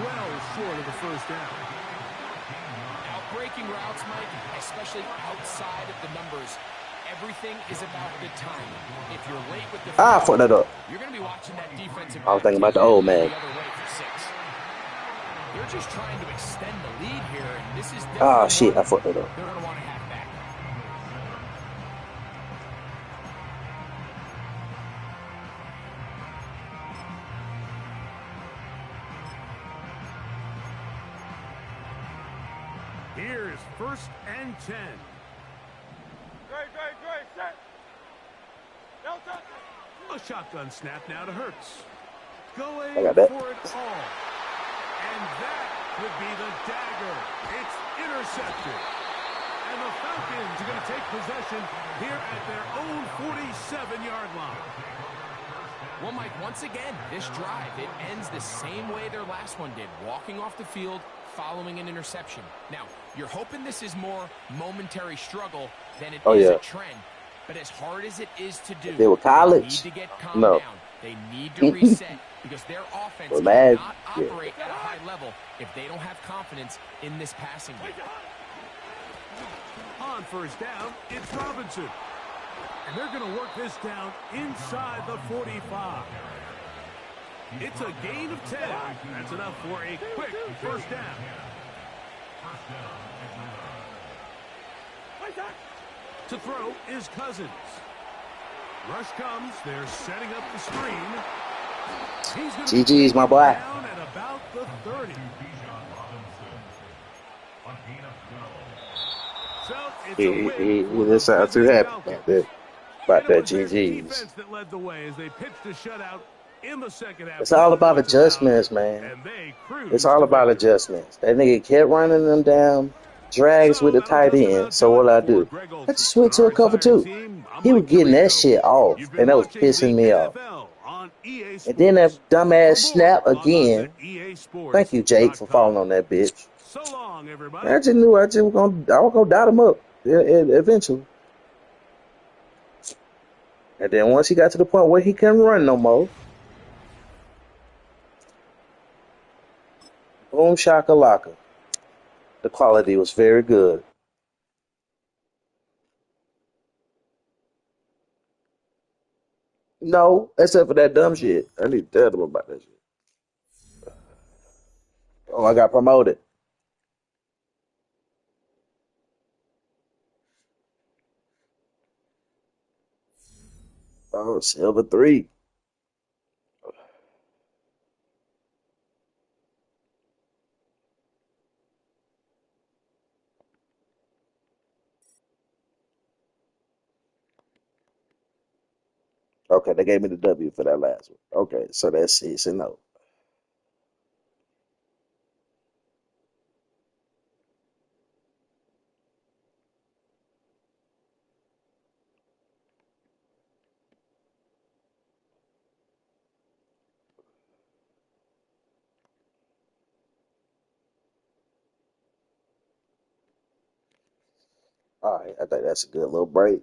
well short of the first down. Out breaking routes, Mike, especially outside of the numbers, everything is about the timing. If you're late with the I fucked that up. you're going to be watching that defensive I was back thinking about the take old the man. other way for 6. They're just trying to extend the lead here, and this is Ah, definitely shit, I one fucked that up. they're going to want to have back. Here's 1st and 10. Great, set. No touching. A shotgun snap now to Hurts. Going I got that. for it all. And that could be the dagger. It's intercepted. And the Falcons are going to take possession here at their own 47-yard line. Well, Mike, once again, this drive, it ends the same way their last one did, walking off the field following an interception. Now, you're hoping this is more momentary struggle than it is a trend. But as hard as it is to do, They were college? they need to get calmed No. down. They need to reset because their offense cannot operate at a high level if they don't have confidence in this passing game. On 1st down, it's Robinson. And they're going to work this down inside the 45. It's a gain of 10. That's enough for a quick 1st down. To throw is Cousins. Rush comes. They're setting up the screen. He's going to be GG's, my boy. down at about the 30. So it's a win He for didn't sound the too happy Falcons. about And it that was their GG's. defense that led the way as they pitched a shutout in the second half. It's all about Points adjustments, allowed, man. and they cruised It's all to about victory. adjustments. That nigga kept running them down, drags So with the that'll tight just end. about So do what it I for do? Greg I Olson. just switch to On a our cover entire 2. team, I'm He was Mike getting that Tirico. shit off, You've and been that was watching pissing the me off. NFL on EA And then that Sports. dumbass For more snap on us again. at Thank you, Jake, for falling EASports.com. on that bitch. So long, everybody. I just knew I was gonna dot him up eventually. And then once he got to the point where he couldn't run no more, boom shakalaka. The quality was very good. No, except for that dumb shit. I need to tell them about that shit. Oh, I got promoted. Oh, silver 3. Okay, they gave me the W for that last one. Okay, so that's 6-0. All right, I think that's a good little break.